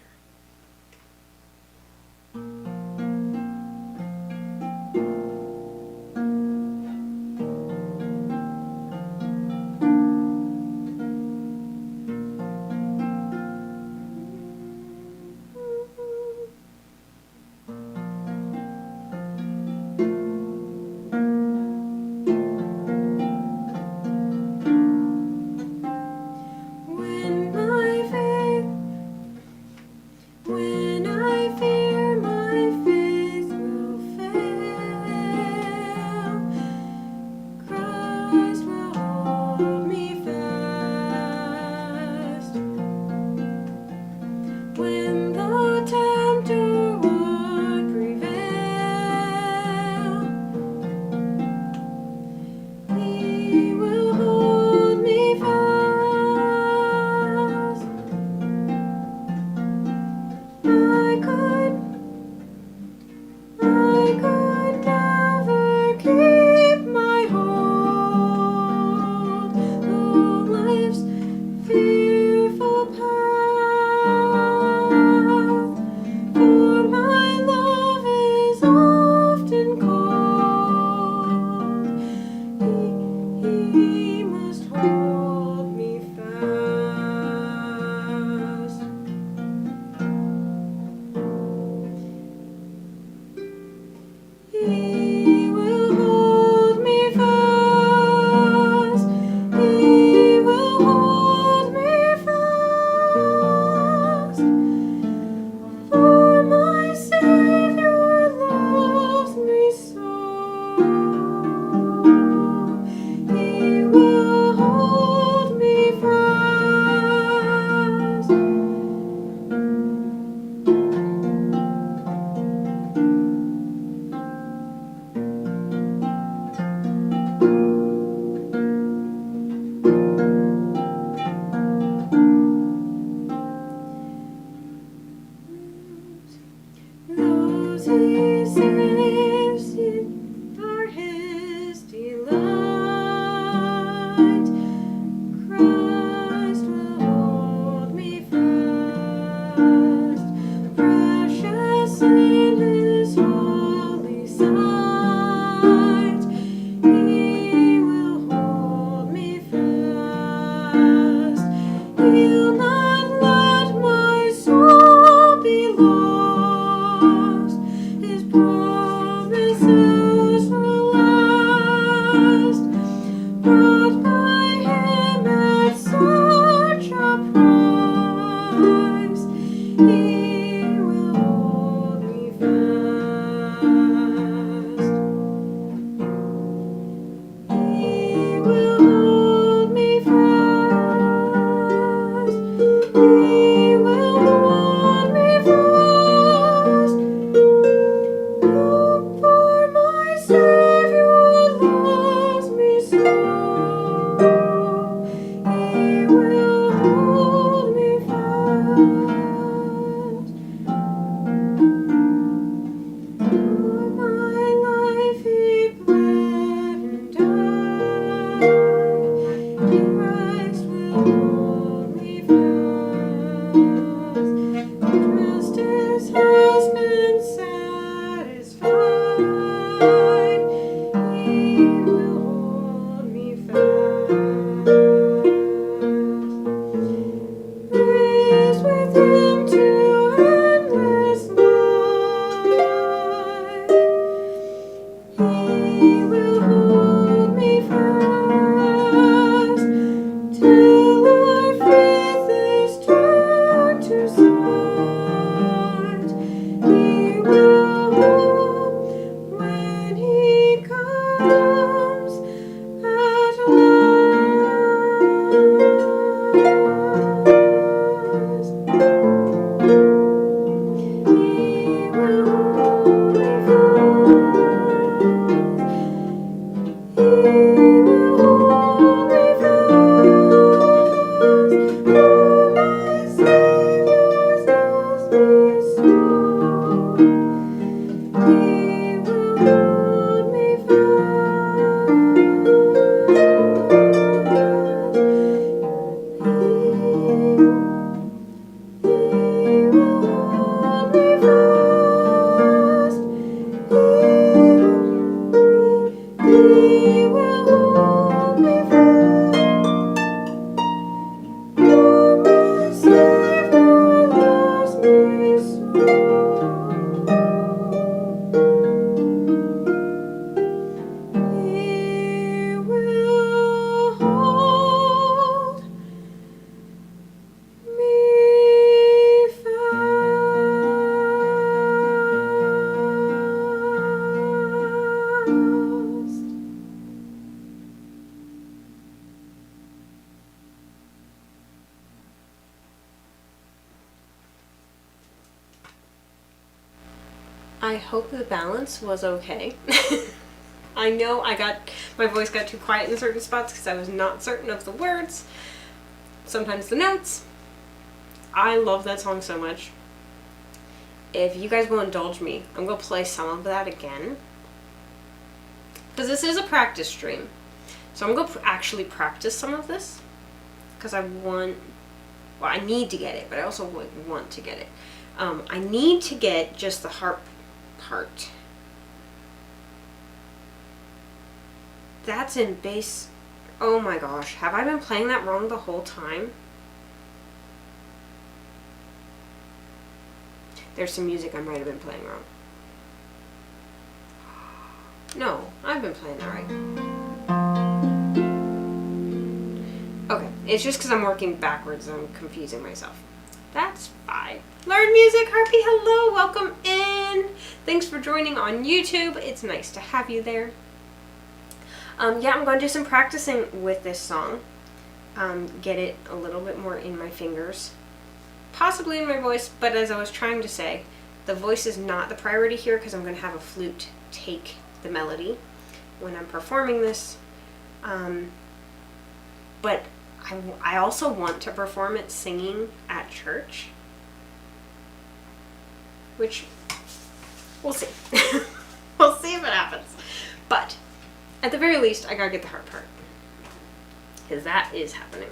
I hope the balance was okay. I know my voice got too quiet in certain spots because I was not certain of the words, sometimes the notes. I love that song so much. If you guys will indulge me, I'm going to play some of that again. Because this is a practice stream. So I'm going to actually practice some of this. Because I need to get it, but I also want to get it. I need to get just the harp part. That's in bass. Oh my gosh, have I been playing that wrong the whole time? There's some music I might have been playing wrong. No, I've been playing that right. Okay, it's just because I'm working backwards and I'm confusing myself. That's fine. Learn music, Harpy, hello, welcome in. Thanks for joining on YouTube. It's nice to have you there. Yeah, I'm going to do some practicing with this song. Get it a little bit more in my fingers. Possibly in my voice, but as I was trying to say, the voice is not the priority here because I'm going to have a flute take the melody when I'm performing this. But I also want to perform it singing at church, which we'll see. We'll see if it happens. But at the very least, I gotta get the harp part, because that is happening.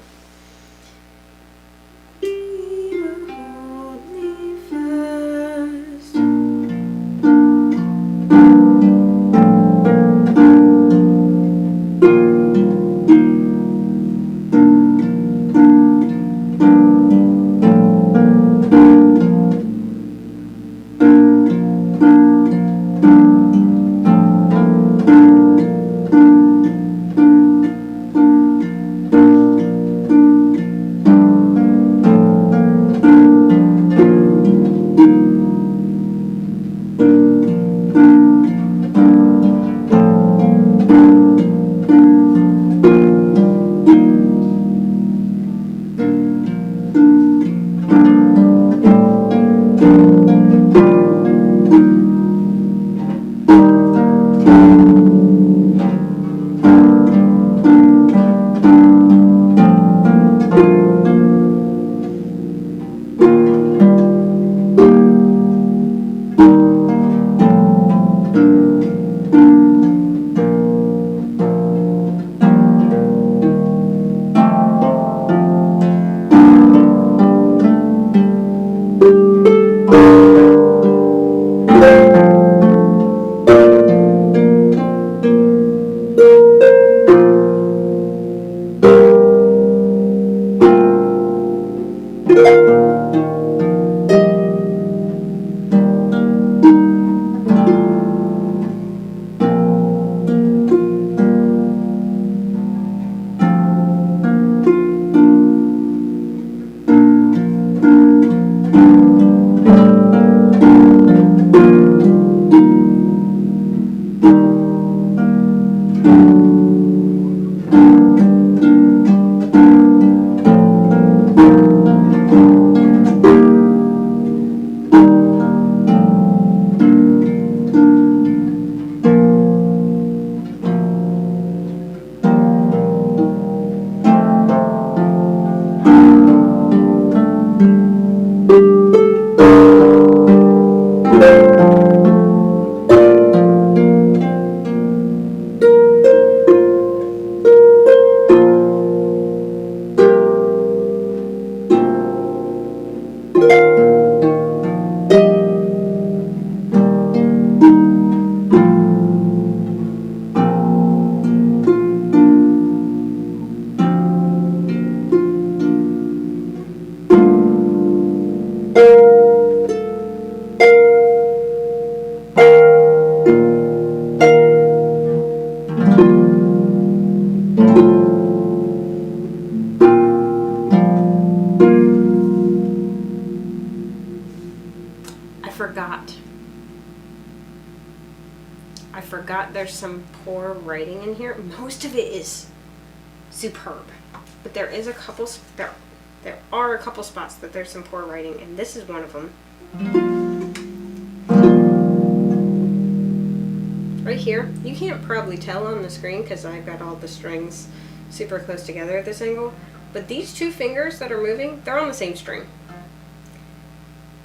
I forgot there's some poor writing in here. Most of it is superb, but there is a couple, there are a couple spots that there's some poor writing, and this is one of them. Right here, you can't probably tell on the screen because I've got all the strings super close together at this angle, but these two fingers that are moving, they're on the same string.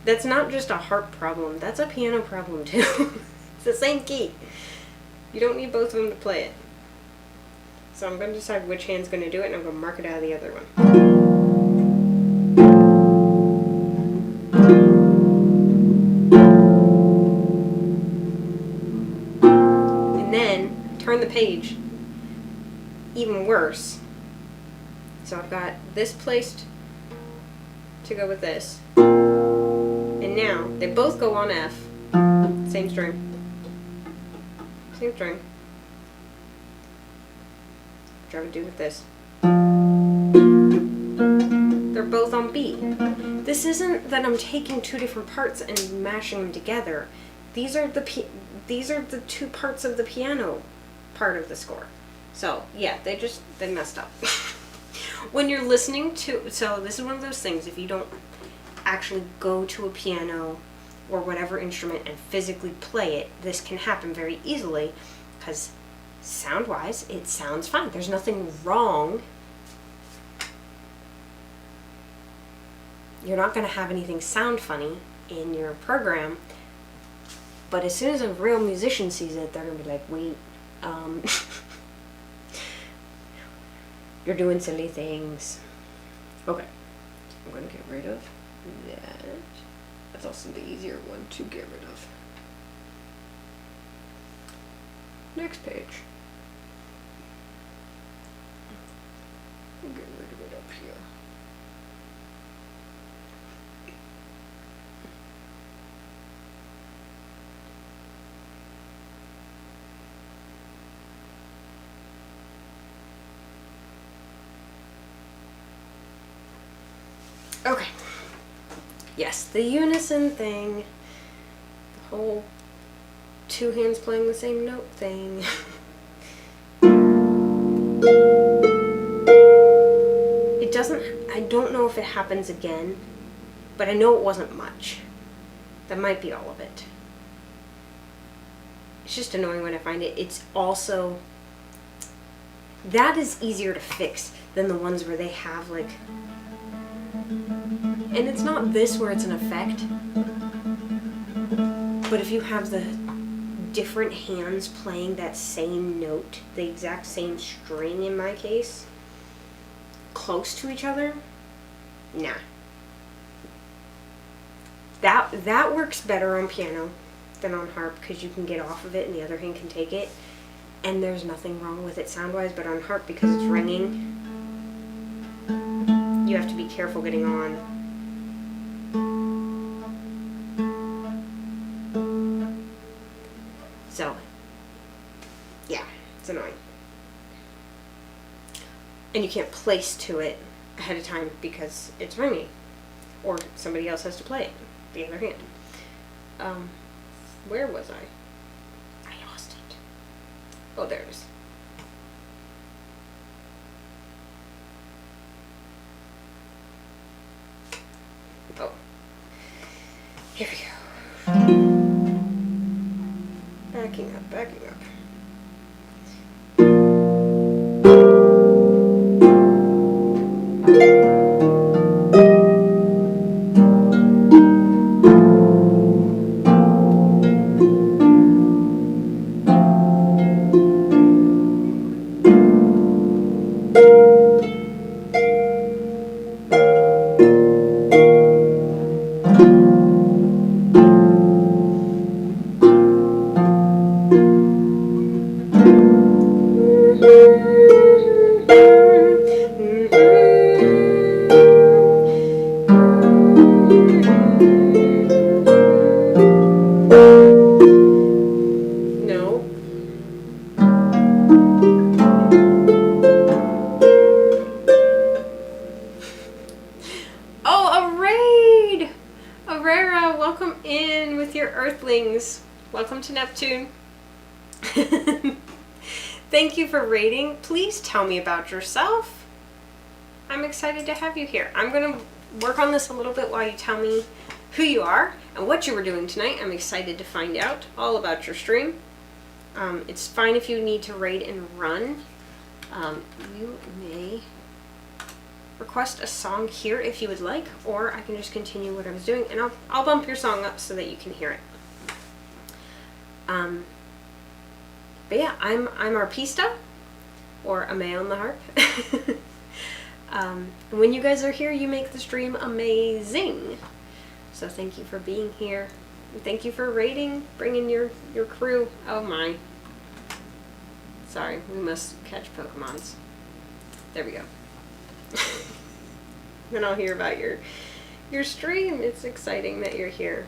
That's not just a harp problem, that's a piano problem too. It's the same key. You don't need both of them to play it. So I'm going to decide which hand's going to do it, and I'm going to mark it out of the other one. And then turn the page even worse. So I've got this placed to go with this. And now they both go on F. Same string. Same string. Which I would do with this. They're both on B. This isn't that I'm taking two different parts and mashing them together. These are the two parts of the piano part of the score. So yeah, they messed up. When you're listening to, so this is one of those things, if you don't actually go to a piano or whatever instrument and physically play it, this can happen very easily because sound-wise, it sounds fine. There's nothing wrong. You're not going to have anything sound funny in your program, but as soon as a real musician sees it, they're going to be like, wait, you're doing silly things. Okay, I'm going to get rid of that. That's also the easier one to get rid of. Next page. Get rid of it up here. Okay. Yes, the unison thing. The whole two hands playing the same note thing. It doesn't, I don't know if it happens again, but I know it wasn't much. That might be all of it. It's just annoying when I find it. It's also, that is easier to fix than the ones where they have like, and it's not this where it's an effect, but if you have the different hands playing that same note, the exact same string in my case, close to each other, nah. That works better on piano than on harp because you can get off of it and the other hand can take it, and there's nothing wrong with it sound-wise, but on harp, because it's ringing, you have to be careful getting on and you can't place to it ahead of time because it's ringing, or somebody else has to play it, the other hand. Where was I? I lost it. Oh, there it is. Oh, here we go. Backing up, backing up. Welcome to Neptune. Thank you for raiding. Please tell me about yourself. I'm excited to have you here. I'm going to work on this a little bit while you tell me who you are and what you were doing tonight. I'm excited to find out all about your stream. It's fine if you need to raid and run. You may request a song here if you would like, or I can just continue what I was doing, and I'll bump your song up so that you can hear it. But yeah, I'm Arpista, or Amay on the harp. And when you guys are here, you make the stream amazing. So thank you for being here. And thank you for raiding, bringing your crew. Oh my. Sorry, we must catch Pokemons. There we go. Then I'll hear about your stream. It's exciting that you're here.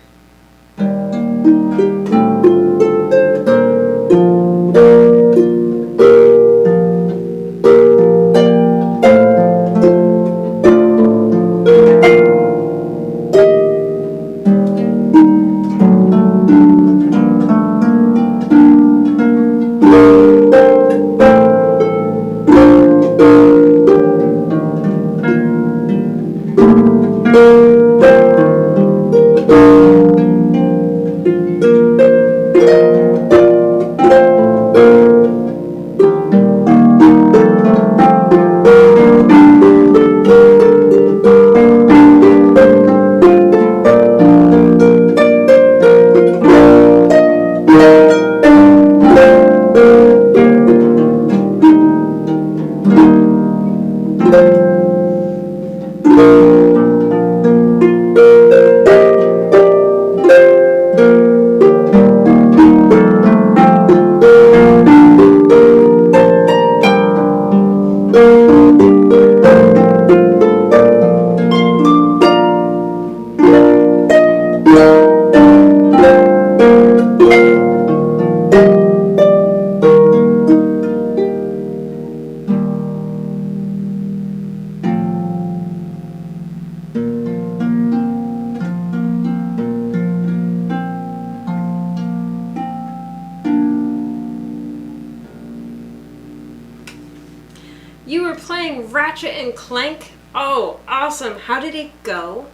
You were playing Ratchet and Clank? Oh, awesome. How did it go?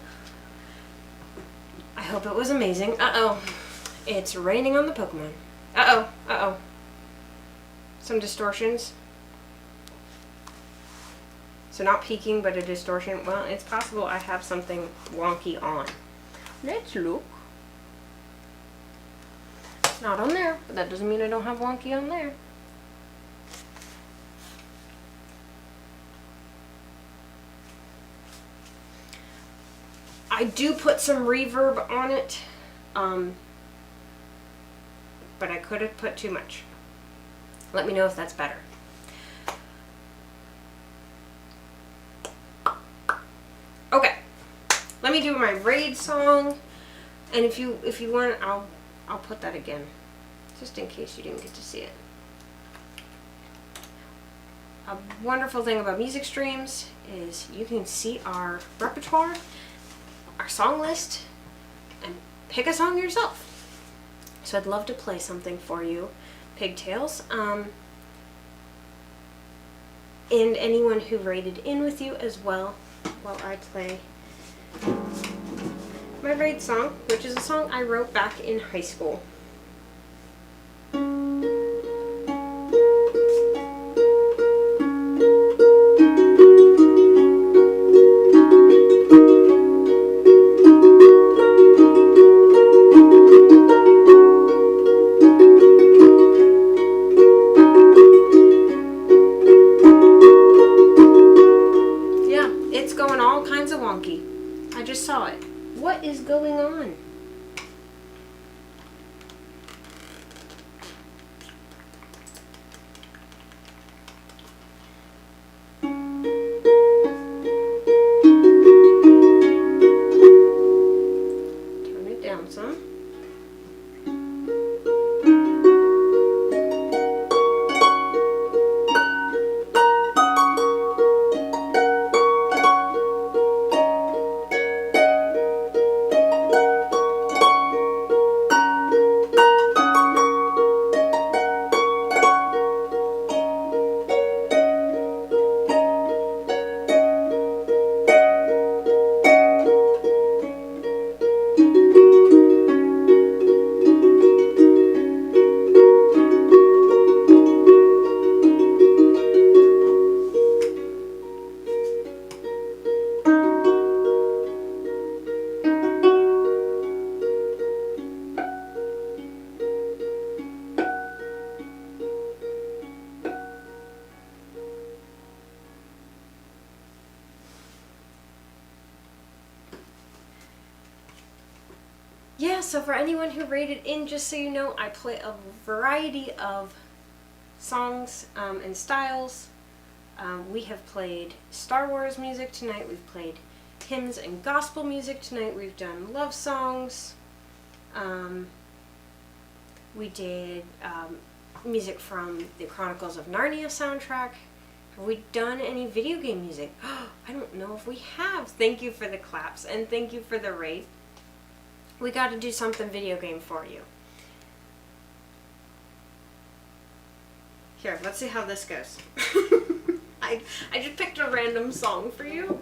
I hope it was amazing. Uh-oh. It's raining on the Pokemon. Uh-oh. Uh-oh. Some distortions. So not peaking, but a distortion. Well, it's possible I have something wonky on. Let's look. Not on there, but that doesn't mean I don't have wonky on there. I do put some reverb on it, but I could have put too much. Let me know if that's better. Okay, let me do my raid song, and if you want, I'll put that again, just in case you didn't get to see it. A wonderful thing about music streams is you can see our repertoire, our song list, and pick a song yourself. So I'd love to play something for you, Pigtails. And anyone who raided in with you as well while I play my raid song, which is a song I wrote back in high school. I just saw it. What is going on? Turn it down some. Yeah, so for anyone who raided in, just so you know, I play a variety of songs and styles. We have played Star Wars music tonight, we've played hymns and gospel music tonight, we've done love songs, we did music from the Chronicles of Narnia soundtrack. Have we done any video game music? I don't know if we have. Thank you for the claps and thank you for the raid. We got to do something video game for you. Here, let's see how this goes. I just picked a random song for you,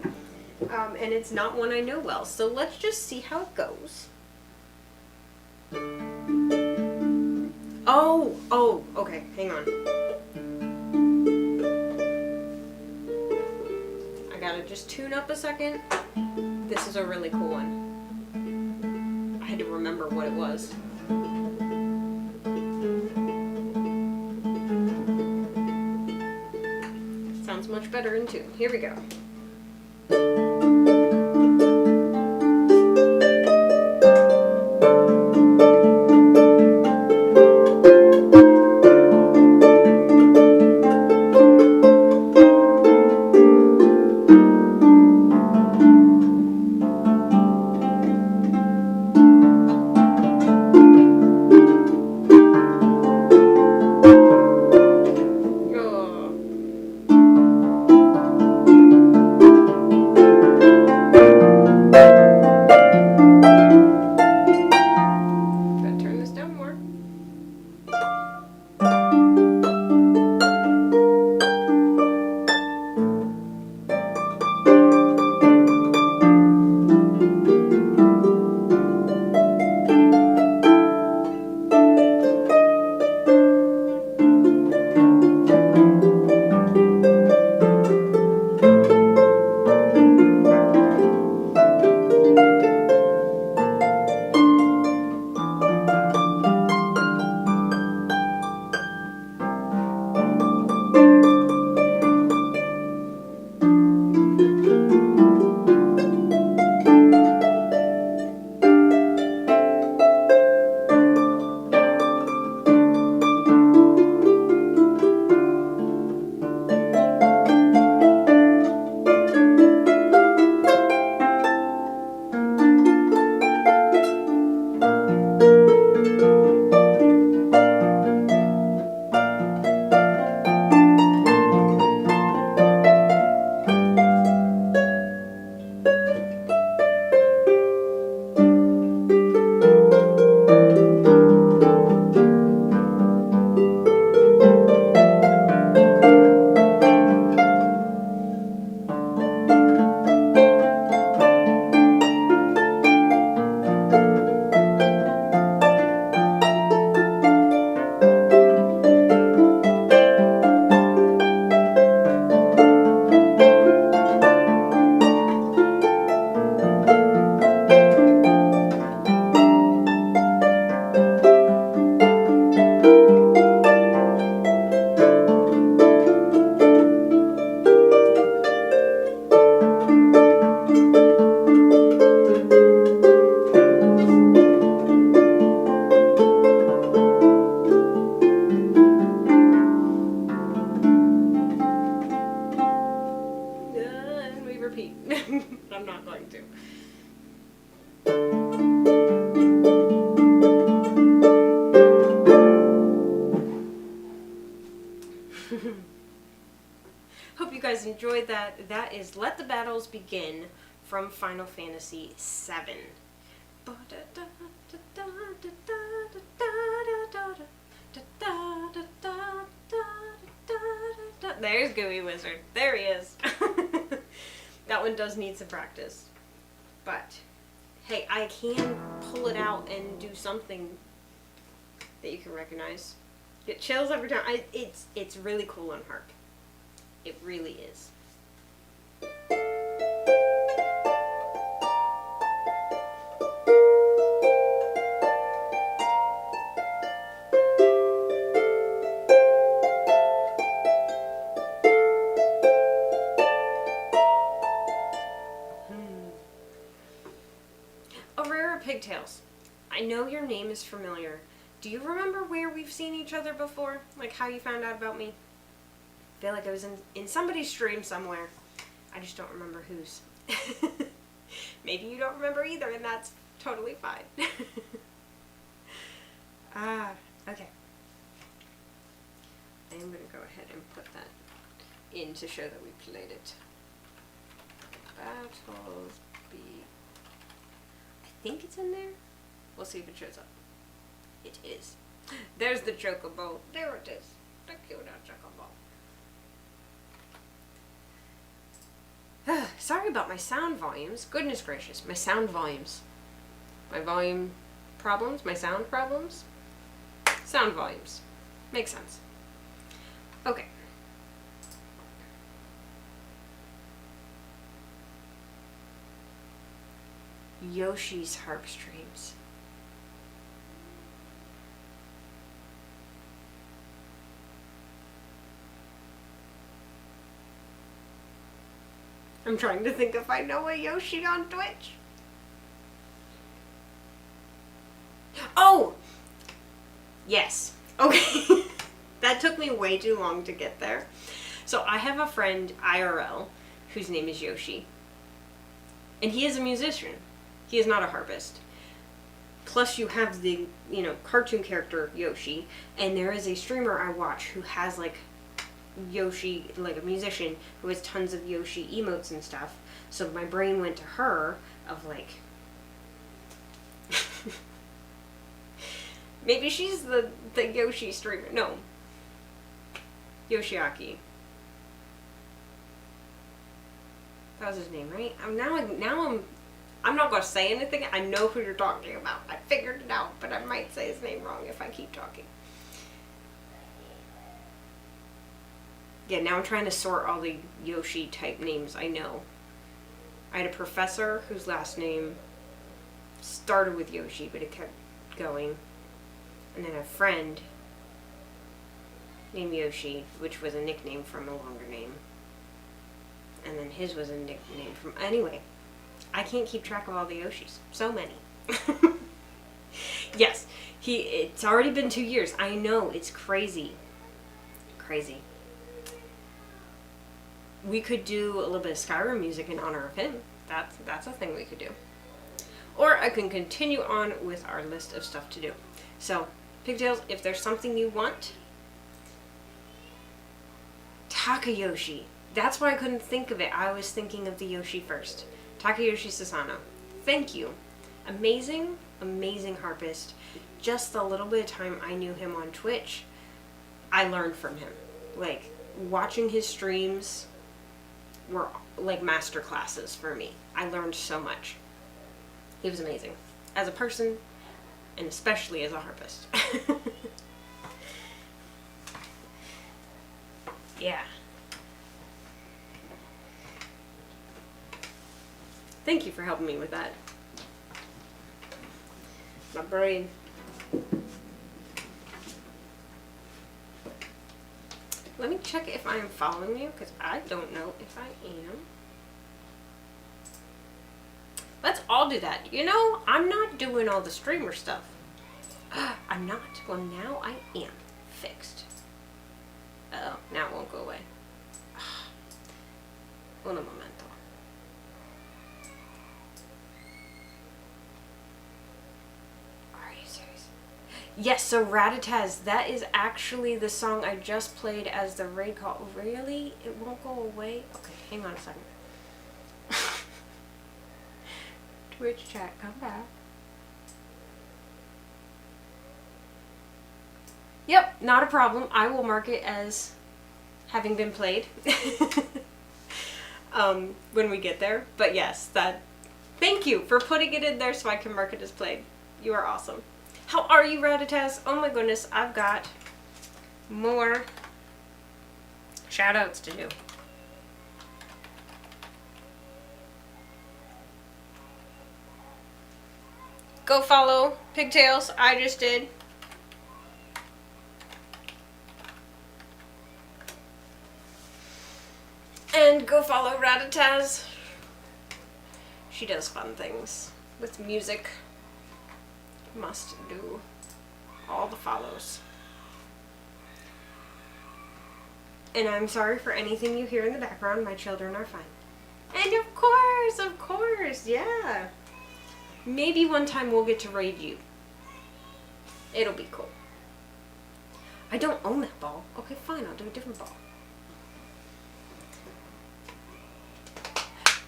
and it's not one I know well, so let's just see how it goes. Oh, okay, hang on. I gotta just tune up a second. This is a really cool one. I had to remember what it was. Sounds much better in tune. Here we go. enjoyed that. That is Let the Battles Begin from Final Fantasy VII. There's Gooey Wizard. There he is. That one does need some practice. But, hey, I can pull it out and do something that you can recognize. Get chills every time. It's really cool on harp. It really is. Aurora Pigtails, I know your name is familiar. Do you remember where we've seen each other before? Like how you found out about me? I feel like I was in somebody's stream somewhere. I just don't remember whose. Maybe you don't remember either, and that's totally fine. Okay. I am going to go ahead and put that in to show that we played it. Battles B. I think it's in there. We'll see if it shows up. It is. There's the chocobo. There it is. The cute chocobo. Sorry about my sound volumes. Goodness gracious, my sound volumes. My volume problems, my sound problems. Sound volumes. Makes sense. Okay. Yoshi's harp streams. I'm trying to think if I know a Yoshi on Twitch. Oh! Yes. Okay. That took me way too long to get there. So I have a friend, IRL, whose name is Yoshi. And he is a musician. He is not a harpist. Plus you have the, cartoon character Yoshi. And there is a streamer I watch who has, like, Yoshi, like a musician who has tons of Yoshi emotes and stuff. So my brain went to her of like maybe she's the Yoshi streamer. No, Yoshiaki. That was his name, right? I'm not gonna say anything. I know who you're talking about. I figured it out, but I might say his name wrong if I keep talking. Yeah, now I'm trying to sort all the Yoshi type names I know. I had a professor whose last name started with Yoshi, but it kept going. And then a friend named Yoshi, which was a nickname from a longer name. And then his was a nickname from... Anyway, I can't keep track of all the Yoshis. So many. Yes, it's already been 2 years. I know, it's crazy. Crazy. We could do a little bit of Skyrim music in honor of him. That's a thing we could do. Or I can continue on with our list of stuff to do. So, Pigtails, if there's something you want... Takayoshi. That's why I couldn't think of it. I was thinking of the Yoshi first. Takayoshi Sasano. Thank you. Amazing, amazing harpist. Just the little bit of time I knew him on Twitch, I learned from him. Like, watching his streams were like master classes for me. I learned so much. He was amazing. As a person, and especially as a harpist. Yeah. Thank you for helping me with that. My brain. Let me check if I am following you, because I don't know if I am. Let's all do that. I'm not doing all the streamer stuff. I'm not. Well, now I am fixed. Uh-oh, now it won't go away. Un momento. Are you serious? Yes, so Ratataz, that is actually the song I just played as the raid call. Really? It won't go away? Okay, hang on a second. Twitch chat, come back. Yep, not a problem. I will mark it as having been played when we get there. But yes, thank you for putting it in there so I can mark it as played. You are awesome. How are you, Ratataz? Oh my goodness, I've got more shout outs to do. Go follow Pigtails, I just did. And go follow Ratataz. She does fun things with music. Must do all the follows. And I'm sorry for anything you hear in the background. My children are fine. And of course, yeah. Maybe one time we'll get to raid you. It'll be cool. I don't own that ball. Okay, fine, I'll do a different ball.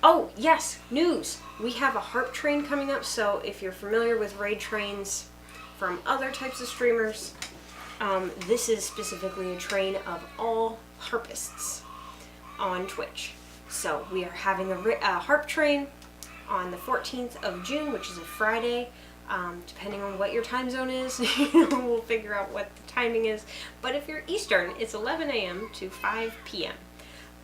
Oh, yes, news. We have a harp train coming up, so if you're familiar with raid trains from other types of streamers, this is specifically a train of all harpists on Twitch. So we are having a harp train on the 14th of June, which is a Friday. Depending on what your time zone is, we'll figure out what the timing is. But if you're Eastern, it's 11 a.m. to 5 p.m.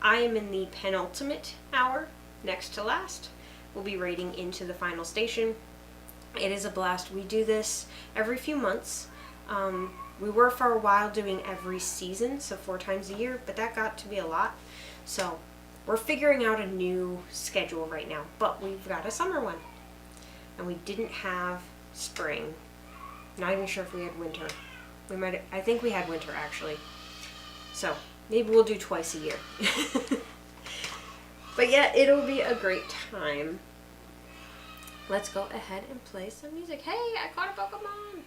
I am in the penultimate hour, next to last. We'll be raiding into the final station. It is a blast. We do this every few months. We were for a while doing every season, so 4 times a year, but that got to be a lot. So we're figuring out a new schedule right now, but we've got a summer one. And we didn't have spring. Not even sure if we had winter. I think we had winter actually. So maybe we'll do twice a year. But yeah, it'll be a great time. Let's go ahead and play some music. Hey, I caught a Pokemon!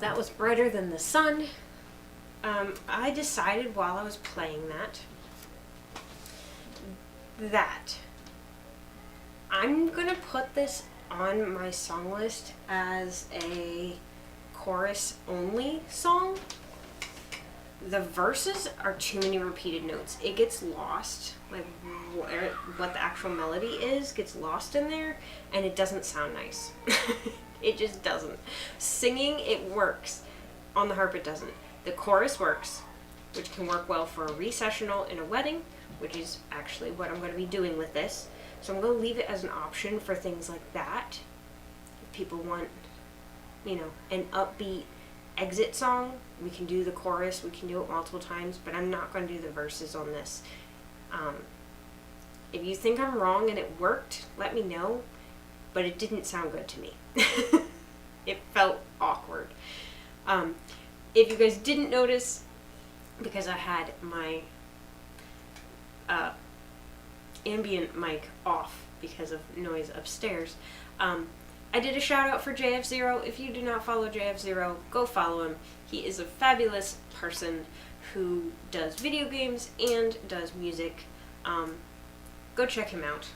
that was Brighter Than the Sun. I decided while I was playing that I'm gonna put this on my song list as a chorus only song. The verses are too many repeated notes. It gets lost, like what the actual melody is gets lost in there, and it doesn't sound nice. It just doesn't. Singing, it works. On the harp, it doesn't. The chorus works, which can work well for a recessional in a wedding, which is actually what I'm going to be doing with this. So I'm going to leave it as an option for things like that. If people want, you know, an upbeat exit song, we can do the chorus, we can do it multiple times, but I'm not going to do the verses on this. If you think I'm wrong and it worked, let me know, but it didn't sound good to me. It felt awkward. If you guys didn't notice, because I had my ambient mic off because of noise upstairs, I did a shout out for JF0. If you do not follow JF0, go follow him. He is a fabulous person who does video games and does music. Go check him out.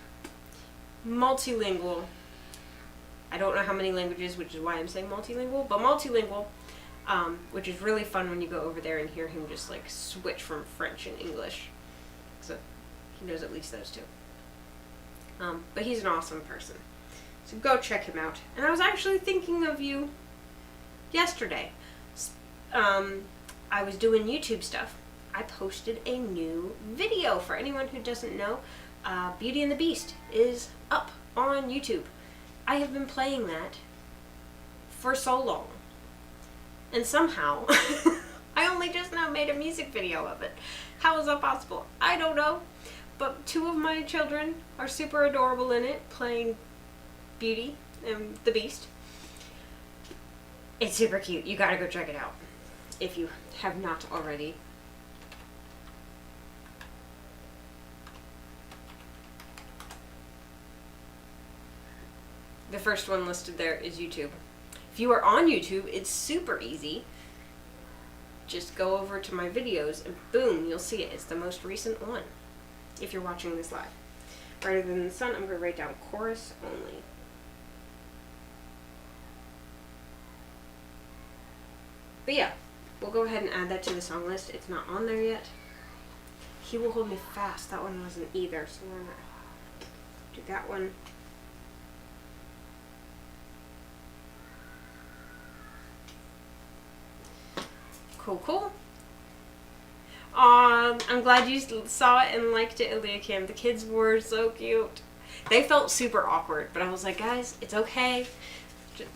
Multilingual. I don't know how many languages, which is why I'm saying multilingual, but multilingual, which is really fun when you go over there and hear him just like switch from French and English. So he knows at least those two. But he's an awesome person. So go check him out. And I was actually thinking of you yesterday. I was doing YouTube stuff. I posted a new video. For anyone who doesn't know, Beauty and the Beast is up on YouTube. I have been playing that for so long. And somehow, I only just now made a music video of it. How is that possible? I don't know. But 2 of my children are super adorable in it, playing Beauty and the Beast. It's super cute. You gotta go check it out if you have not already. The first one listed there is YouTube. If you are on YouTube, it's super easy. Just go over to my videos and boom, you'll see it. It's the most recent one. If you're watching this live. Brighter Than the Sun, I'm going to write down chorus only. But yeah, we'll go ahead and add that to the song list. It's not on there yet. He Will Hold Me Fast. That one wasn't either, so we're going to do that one. Cool, cool. I'm glad you saw it and liked it, Eliakim. The kids were so cute. They felt super awkward, but I was like, guys, it's okay. Just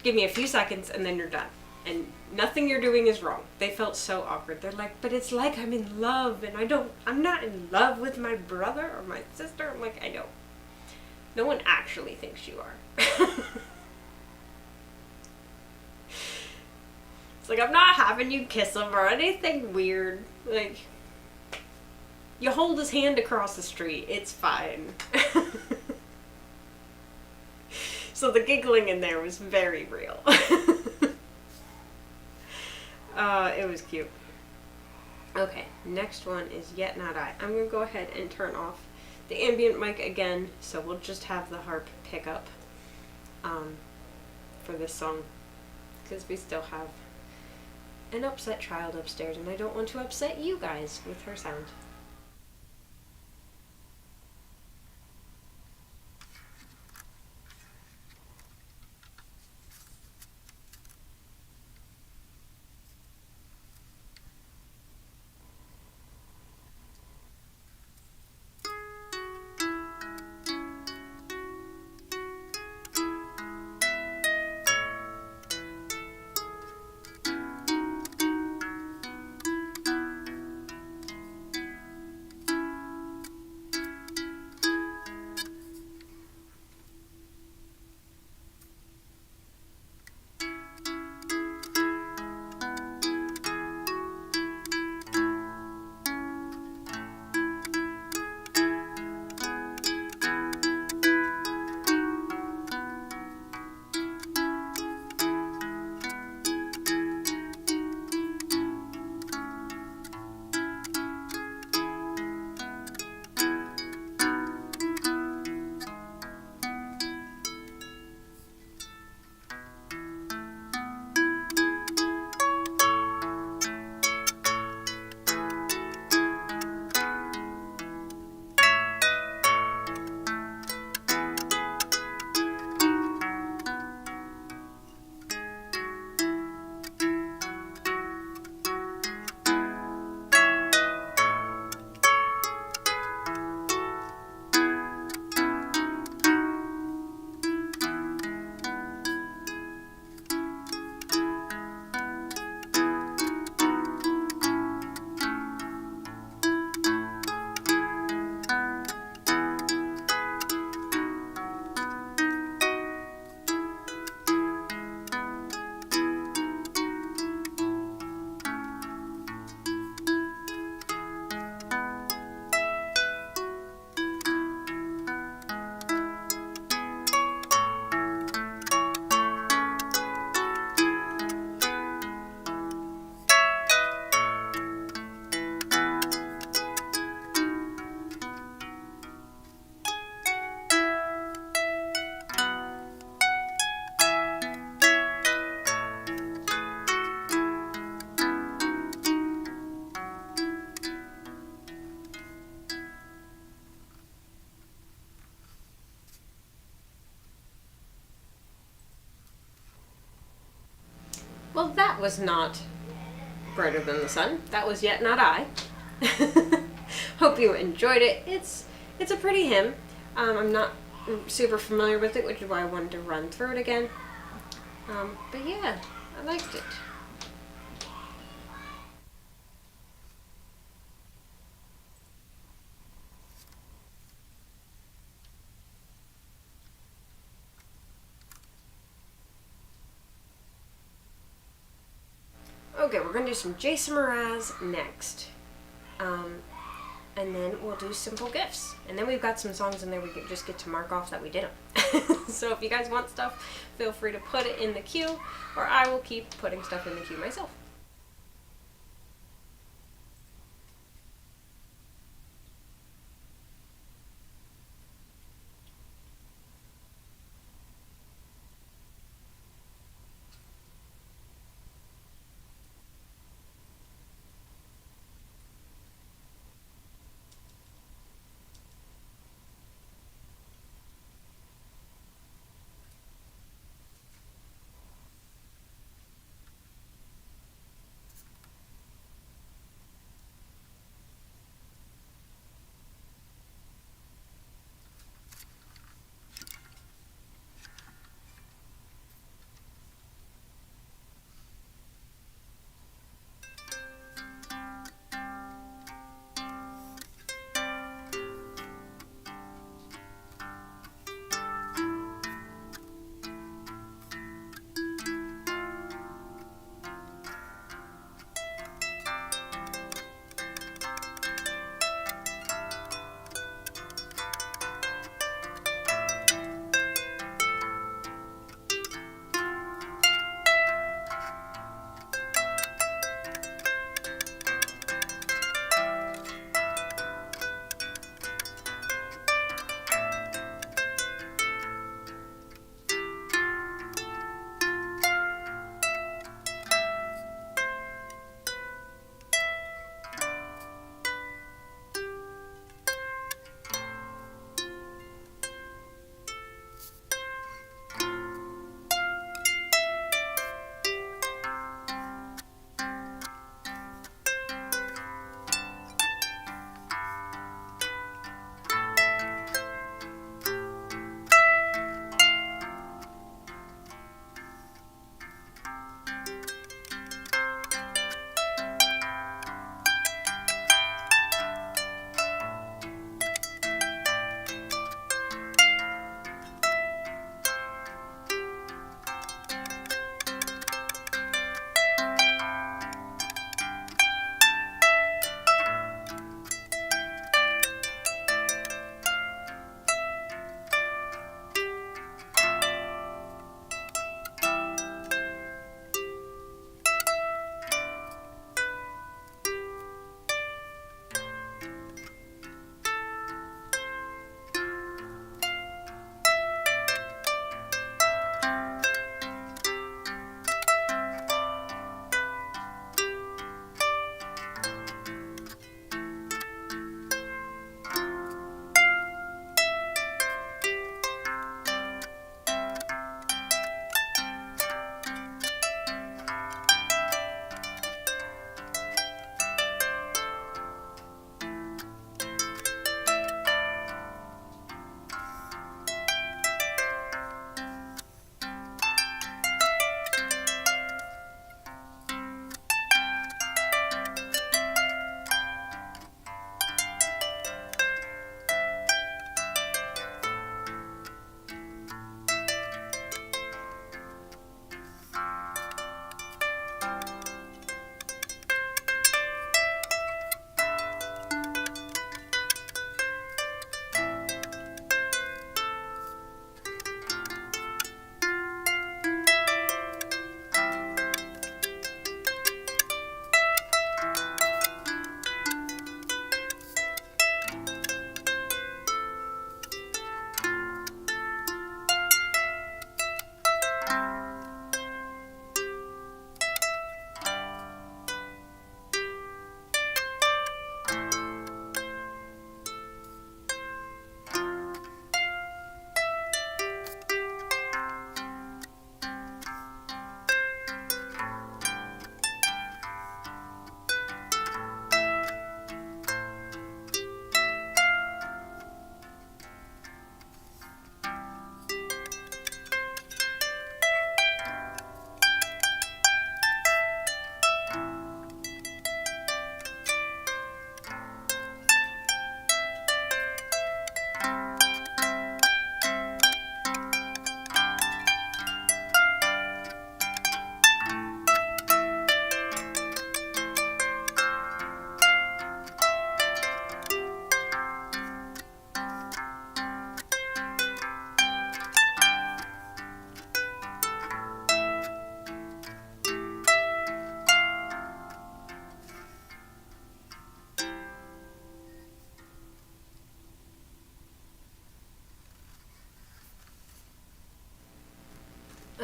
give me a few seconds and then you're done. And nothing you're doing is wrong. They felt so awkward. They're like, but it's like I'm in love and I'm not in love with my brother or my sister. I'm like, I know. No one actually thinks you are. It's like, I'm not having you kiss him or anything weird. Like, you hold his hand across the street. It's fine. So the giggling in there was very real. It was cute. Okay, next one is Yet Not I. I'm going to go ahead and turn off the ambient mic again, so we'll just have the harp pick up for this song, because we still have an upset child upstairs, and I don't want to upset you guys with her sound. was not Brighter Than the Sun. That was Yet Not I. Hope you enjoyed it. It's a pretty hymn. I'm not super familiar with it, which is why I wanted to run through it again. But yeah, I liked it. Okay, we're gonna do some Jason Mraz next. And then we'll do Simple Gifts. And then we've got some songs in there we can just get to mark off that we did them. So if you guys want stuff, feel free to put it in the queue, or I will keep putting stuff in the queue myself.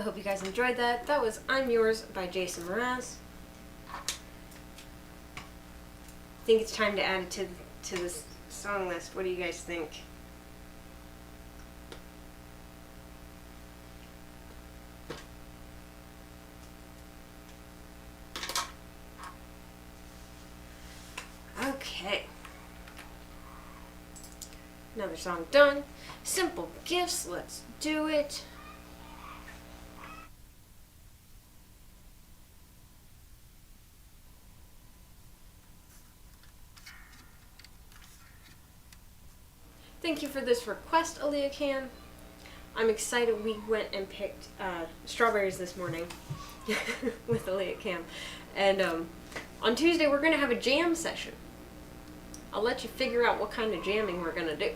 I hope you guys enjoyed that. That was I'm Yours by Jason Mraz. I think it's time to add it to this song list. What do you guys think? Okay. Another song done. Simple Gifts, let's do it. Thank you for this request, Aaliyah Can. I'm excited we went and picked strawberries this morning with Aaliyah Cam. And on Tuesday we're going to have a jam session. I'll let you figure out what kind of jamming we're going to do.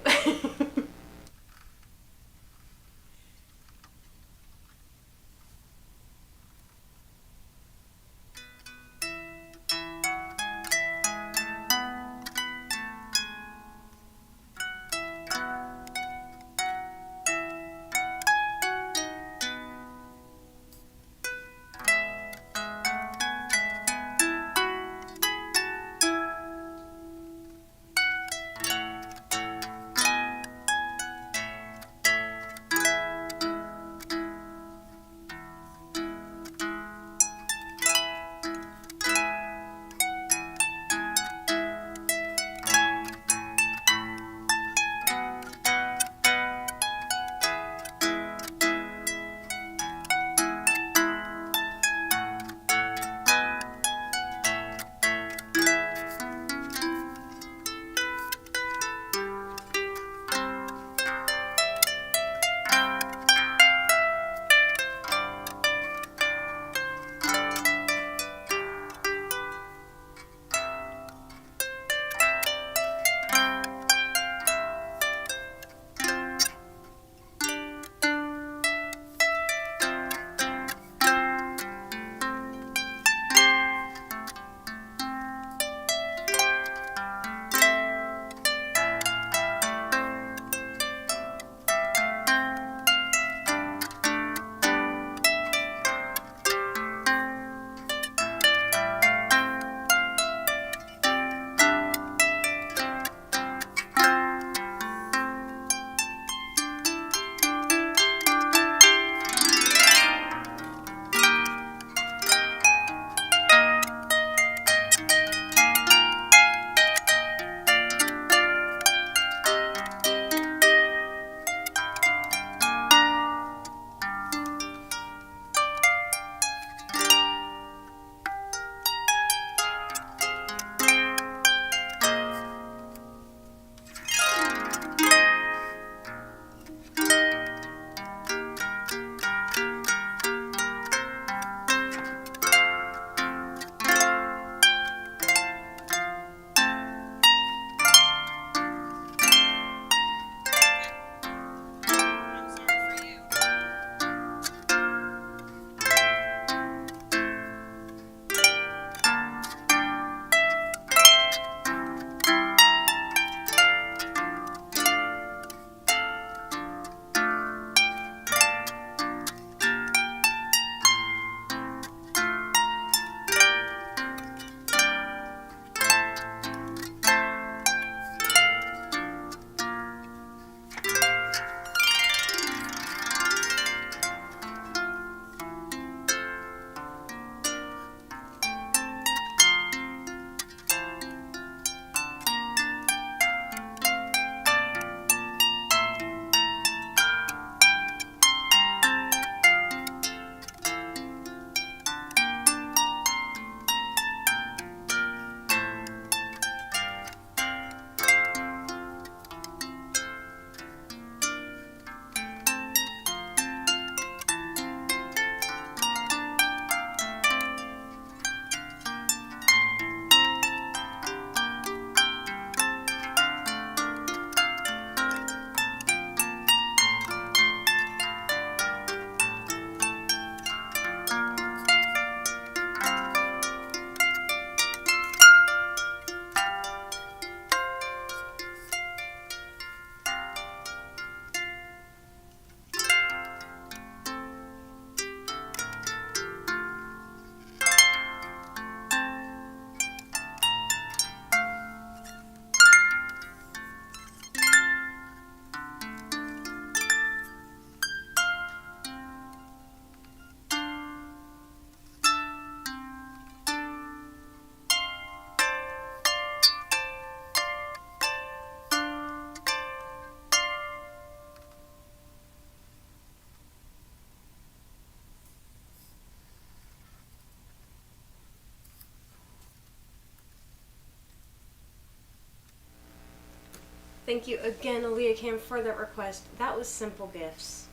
Thank you again, Aaliyah Cam, for that request. That was Simple Gifts.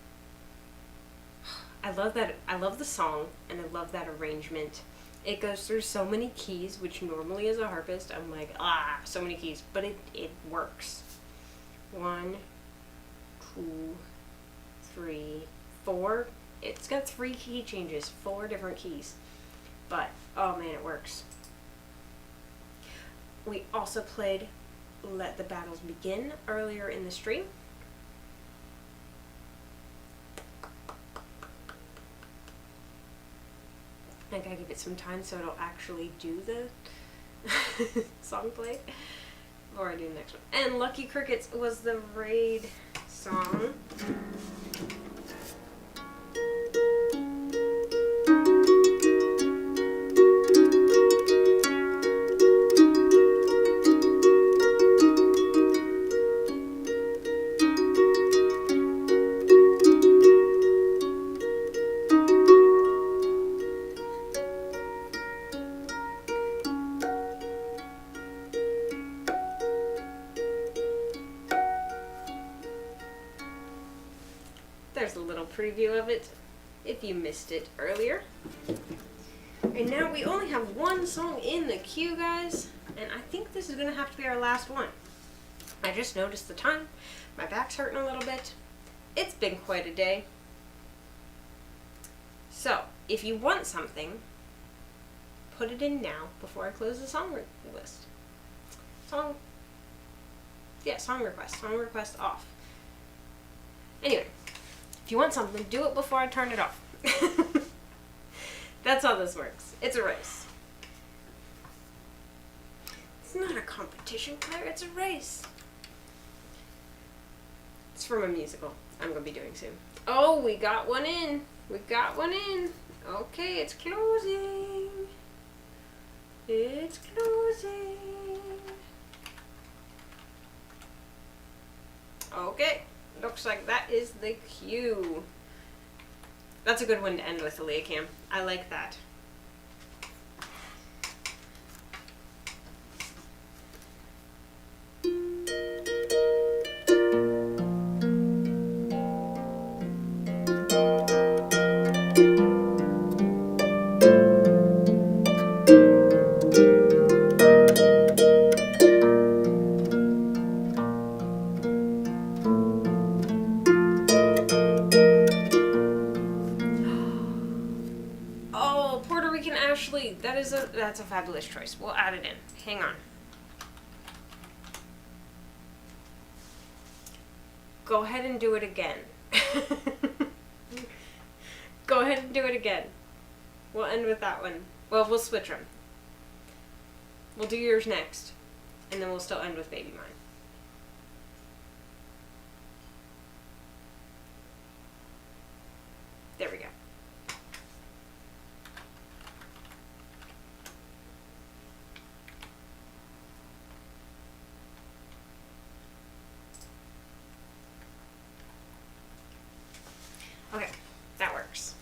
I love that. I love the song, and I love that arrangement. It goes through so many keys, which normally as a harpist, I'm like, so many keys. But it works. 1, 2, 3, 4. It's got 3 key changes, 4 different keys. But, oh man, it works. We also played Let the Battles Begin earlier in the stream. I gotta give it some time so it'll actually do the song play before I do the next one. And Lucky Crickets was the raid song. There's a little preview of it if you missed it earlier. And now we only have one song in the queue, guys, and I think this is gonna have to be our last one. I just noticed the time. My back's hurting a little bit. It's been quite a day. So, if you want something, put it in now before I close the song list. Song request. Song request off. Anyway. If you want something, do it before I turn it off. That's how this works. It's a race. It's not a competition, Claire. It's a race. It's from a musical I'm going to be doing soon. Oh, we got one in. We got one in. Okay, it's closing. It's closing. Okay. Looks like that is the cue. That's a good one to end with, Aaliyah Cam. I like that. That's a fabulous choice. We'll add it in. Hang on. Go ahead and do it again. Go ahead and do it again. We'll end with that one. Well, we'll switch them. We'll do yours next, and then we'll still end with Baby Mine. There we go. Okay, that works.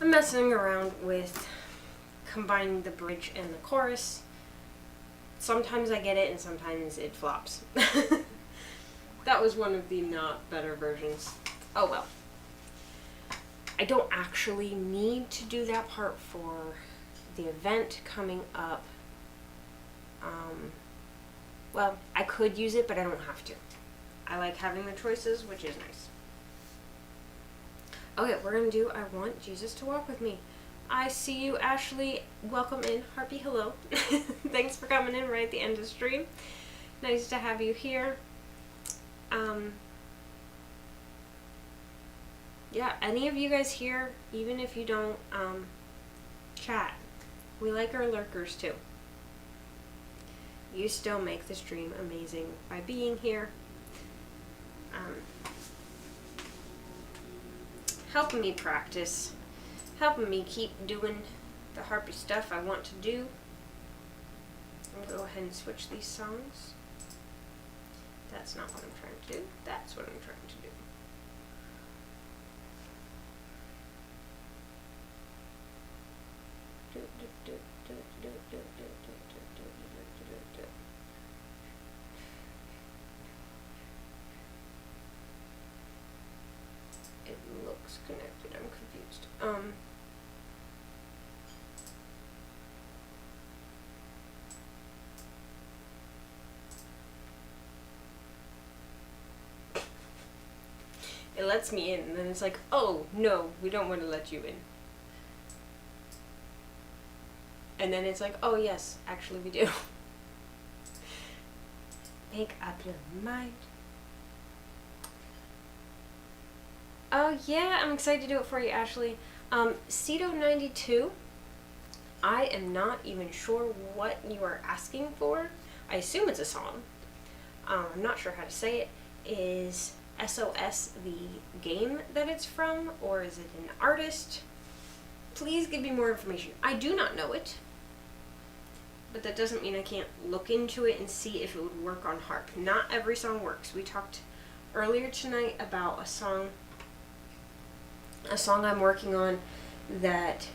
I'm messing around with combining the bridge and the chorus. Sometimes I get it and sometimes it flops. That was one of the not better versions. Oh well. I don't actually need to do that part for the event coming up. Well, I could use it, but I don't have to. I like having the choices, which is nice. Okay, we're gonna do I Want Jesus to Walk With Me. I see you, Ashley. Welcome in. Harpy, hello. Thanks for coming in right at the end of the stream. Nice to have you here. Yeah, any of you guys here, even if you don't chat, we like our lurkers too. You still make the stream amazing by being here. Helping me practice, helping me keep doing the harpy stuff I want to do. I'm going to go ahead and switch these songs. That's not what I'm trying to do. That's what I'm trying to do. It looks connected. I'm confused. It lets me in, and then it's like, oh, no, we don't want to let you in. And then it's like, oh, yes, actually we do. Make up your mind. Oh, yeah, I'm excited to do it for you, Ashley. Ceto92, I am not even sure what you are asking for. I assume it's a song. I'm not sure how to say it. Is SOS the game that it's from, or is it an artist? Please give me more information. I do not know it, but that doesn't mean I can't look into it and see if it would work on harp. Not every song works. We talked earlier tonight about a song I'm working on that,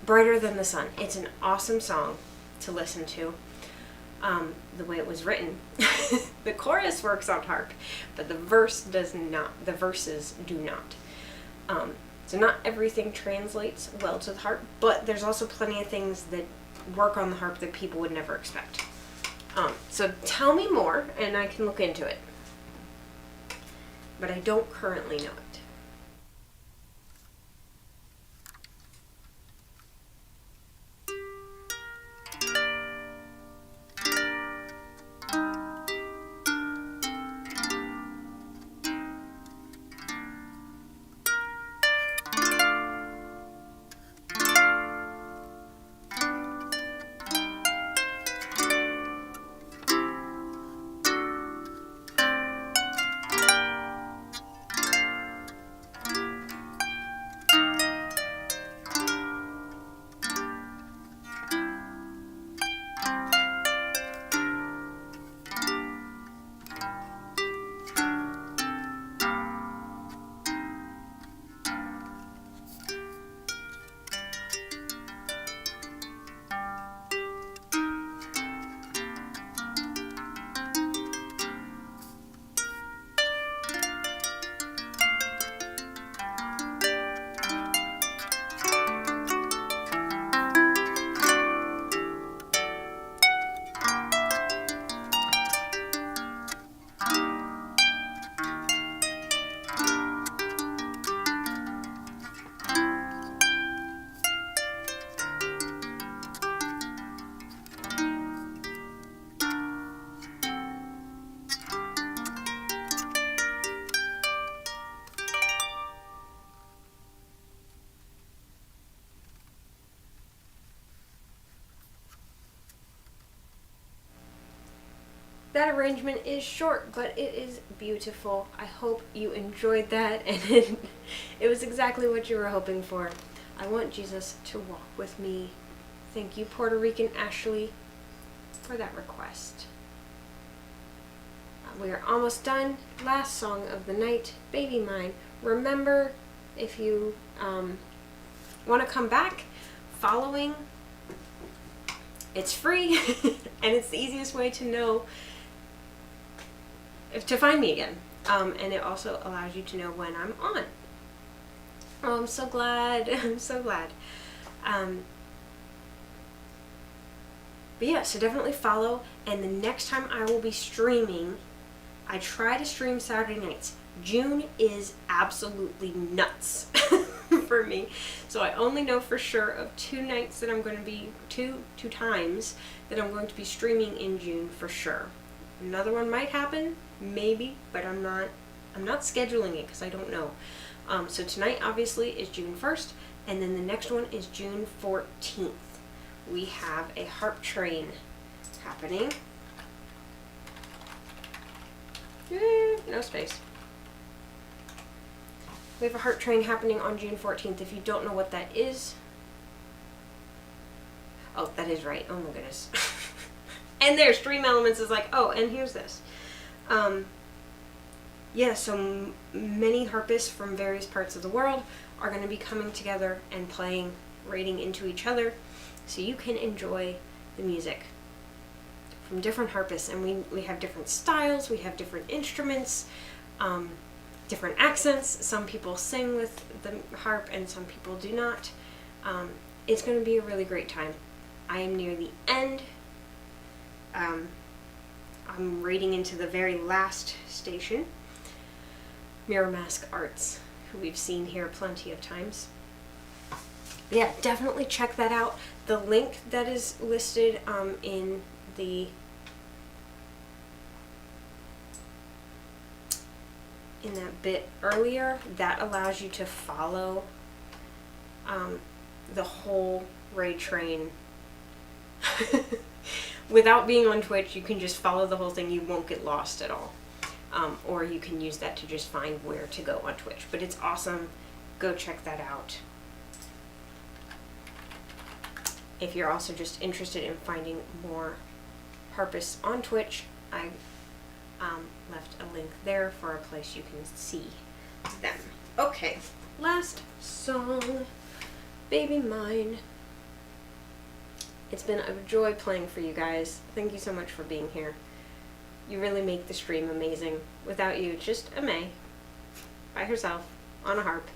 Brighter Than the Sun. It's an awesome song to listen to. The way it was written. The chorus works on harp, but the verse does not. The verses do not. So not everything translates well to the harp, but there's also plenty of things that work on the harp that people would never expect. So tell me more and I can look into it. But I don't currently know it. That arrangement is short, but it is beautiful. I hope you enjoyed that, and it was exactly what you were hoping for. I want Jesus to walk with me. Thank you, Puerto Rican Ashley, for that request. We are almost done. Last song of the night, Baby Mine. Remember, if you want to come back, following, it's free and it's the easiest way to know, to find me again. And it also allows you to know when I'm on. Oh, I'm so glad. I'm so glad. But yeah, so definitely follow. And the next time I will be streaming, I try to stream Saturday nights. June is absolutely nuts for me. So I only know for sure of 2 nights that I'm going to be, two times that I'm going to be streaming in June for sure. Another one might happen, maybe, but I'm not scheduling it because I don't know. So tonight obviously is June 1st, and then the next one is June 14th. We have a harp train happening. No space. We have a harp train happening on June 14th. If you don't know what that is, oh, that is right. Oh my goodness. And there's Stream Elements is like, oh, and here's this. Yeah, so many harpists from various parts of the world are going to be coming together and playing, raiding into each other, so you can enjoy the music from different harpists. And we have different styles, we have different instruments, different accents. Some people sing with the harp and some people do not. It's going to be a really great time. I am near the end. I'm raiding into the very last station, Mirror Mask Arts, who we've seen here plenty of times. Yeah, definitely check that out. The link that is listed in that bit earlier, that allows you to follow the whole raid train. Without being on Twitch, you can just follow the whole thing. You won't get lost at all. Or you can use that to just find where to go on Twitch. But it's awesome. Go check that out. If you're also just interested in finding more harpists on Twitch, I left a link there for a place you can see them. Okay, last song, Baby Mine. It's been a joy playing for you guys. Thank you so much for being here. You really make the stream amazing. Without you, it's just a May by herself on a harp.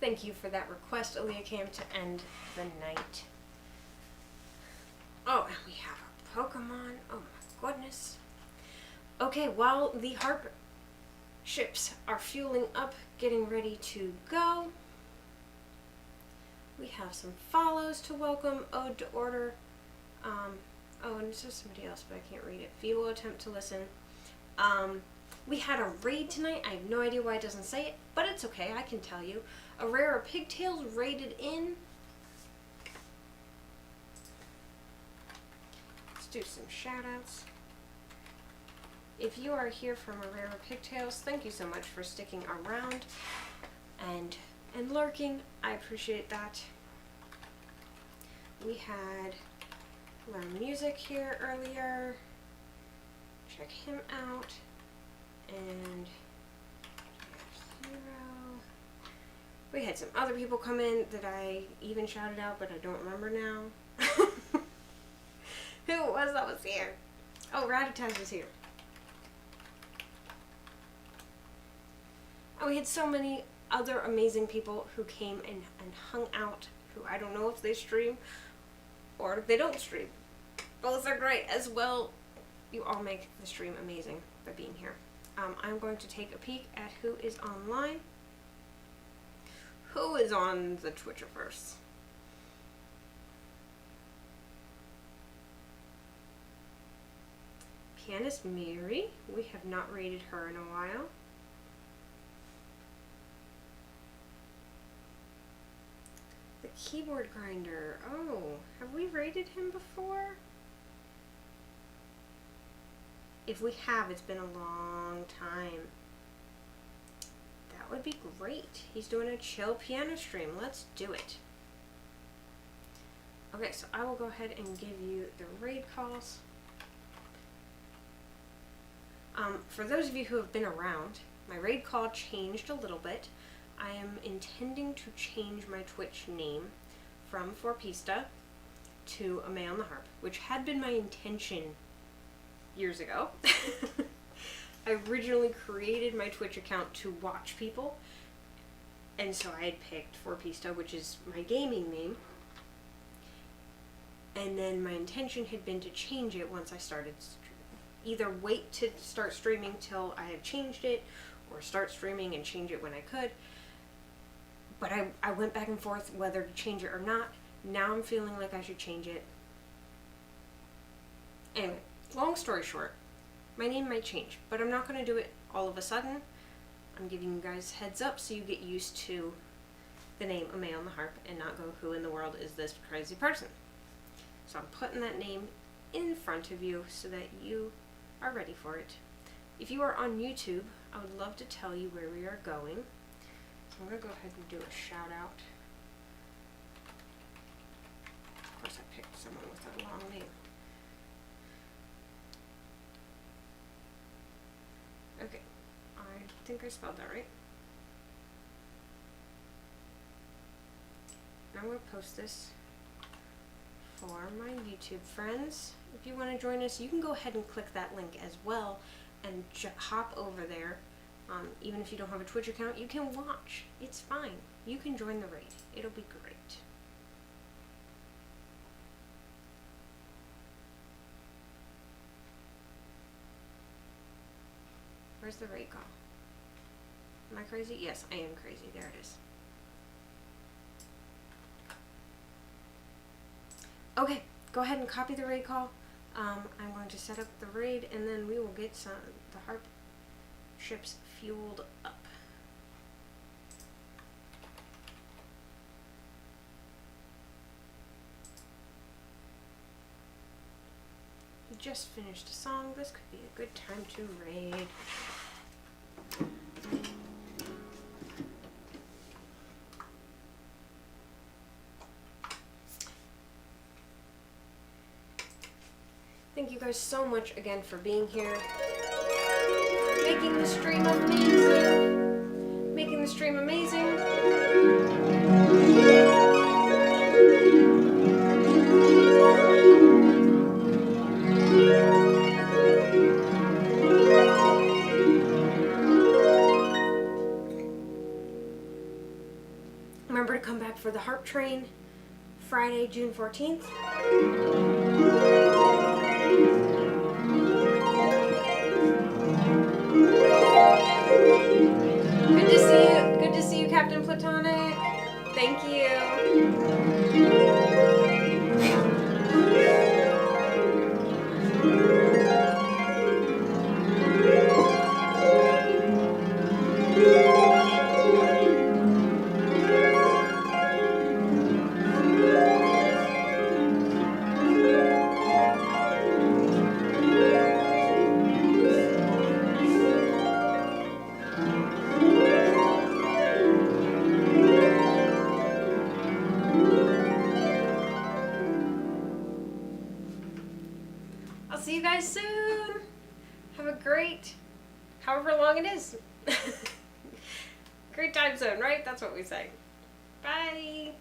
Thank you for that request, Aaliyah Cam, to end the night. Oh, and we have a Pokemon. Oh my goodness. Okay, while the harp ships are fueling up, getting ready to go, we have some follows to welcome. Ode to Order. Oh, and it's just somebody else, but I can't read it. Feeble attempt to listen. We had a raid tonight. I have no idea why it doesn't say it, but it's okay. I can tell you. A rare of Pigtails raided in. Let's do some shout outs. If you are here from a rare of Pigtails, thank you so much for sticking around and lurking. I appreciate that. We had Learn Music here earlier. Check him out. And we had some other people come in that I even shouted out, but I don't remember now. Who it was that was here? Oh, Raditaz was here. And we had so many other amazing people who came and hung out, who I don't know if they stream or if they don't stream. Both are great as well. You all make the stream amazing by being here. I'm going to take a peek at who is online. Who is on the Twitchiverse? Pianist Mary. We have not rated her in a while. The Keyboard Grinder. Oh, have we rated him before? If we have, it's been a long time. That would be great. He's doing a chill piano stream. Let's do it. Okay, so I will go ahead and give you the raid calls. For those of you who have been around, my raid call changed a little bit. I am intending to change my Twitch name from Forpista to Amay on the Harp, which had been my intention years ago. I originally created my Twitch account to watch people, and so I had picked Forpista, which is my gaming name, and then my intention had been to change it once I started either wait to start streaming till I had changed it, or start streaming and change it when I could. But I went back and forth whether to change it or not. Now I'm feeling like I should change it. Anyway, long story short, my name might change, but I'm not going to do it all of a sudden. I'm giving you guys heads up so you get used to the name Amay on the Harp and not go, who in the world is this crazy person? So I'm putting that name in front of you so that you are ready for it. If you are on YouTube, I would love to tell you where we are going. So I'm going to go ahead and do a shout out. Of course, I picked someone with a long name. Okay, I think I spelled that right. I'm going to post this for my YouTube friends. If you want to join us, you can go ahead and click that link as well and hop over there. Even if you don't have a Twitch account, you can watch. It's fine. You can join the raid. It'll be great. Where's the raid call? Am I crazy? Yes, I am crazy. There it is. Okay, go ahead and copy the raid call. I'm going to set up the raid, and then we will get the harp ships fueled up. You just finished a song. This could be a good time to raid. Thank you guys so much again for being here. Making the stream amazing. Making the stream amazing. Harp Train, Friday, June 14th. Good to see you, Captain Platonic. Thank you. I'll see you guys soon. Have a great, however long it is. Great time zone, right? That's what we say. Bye.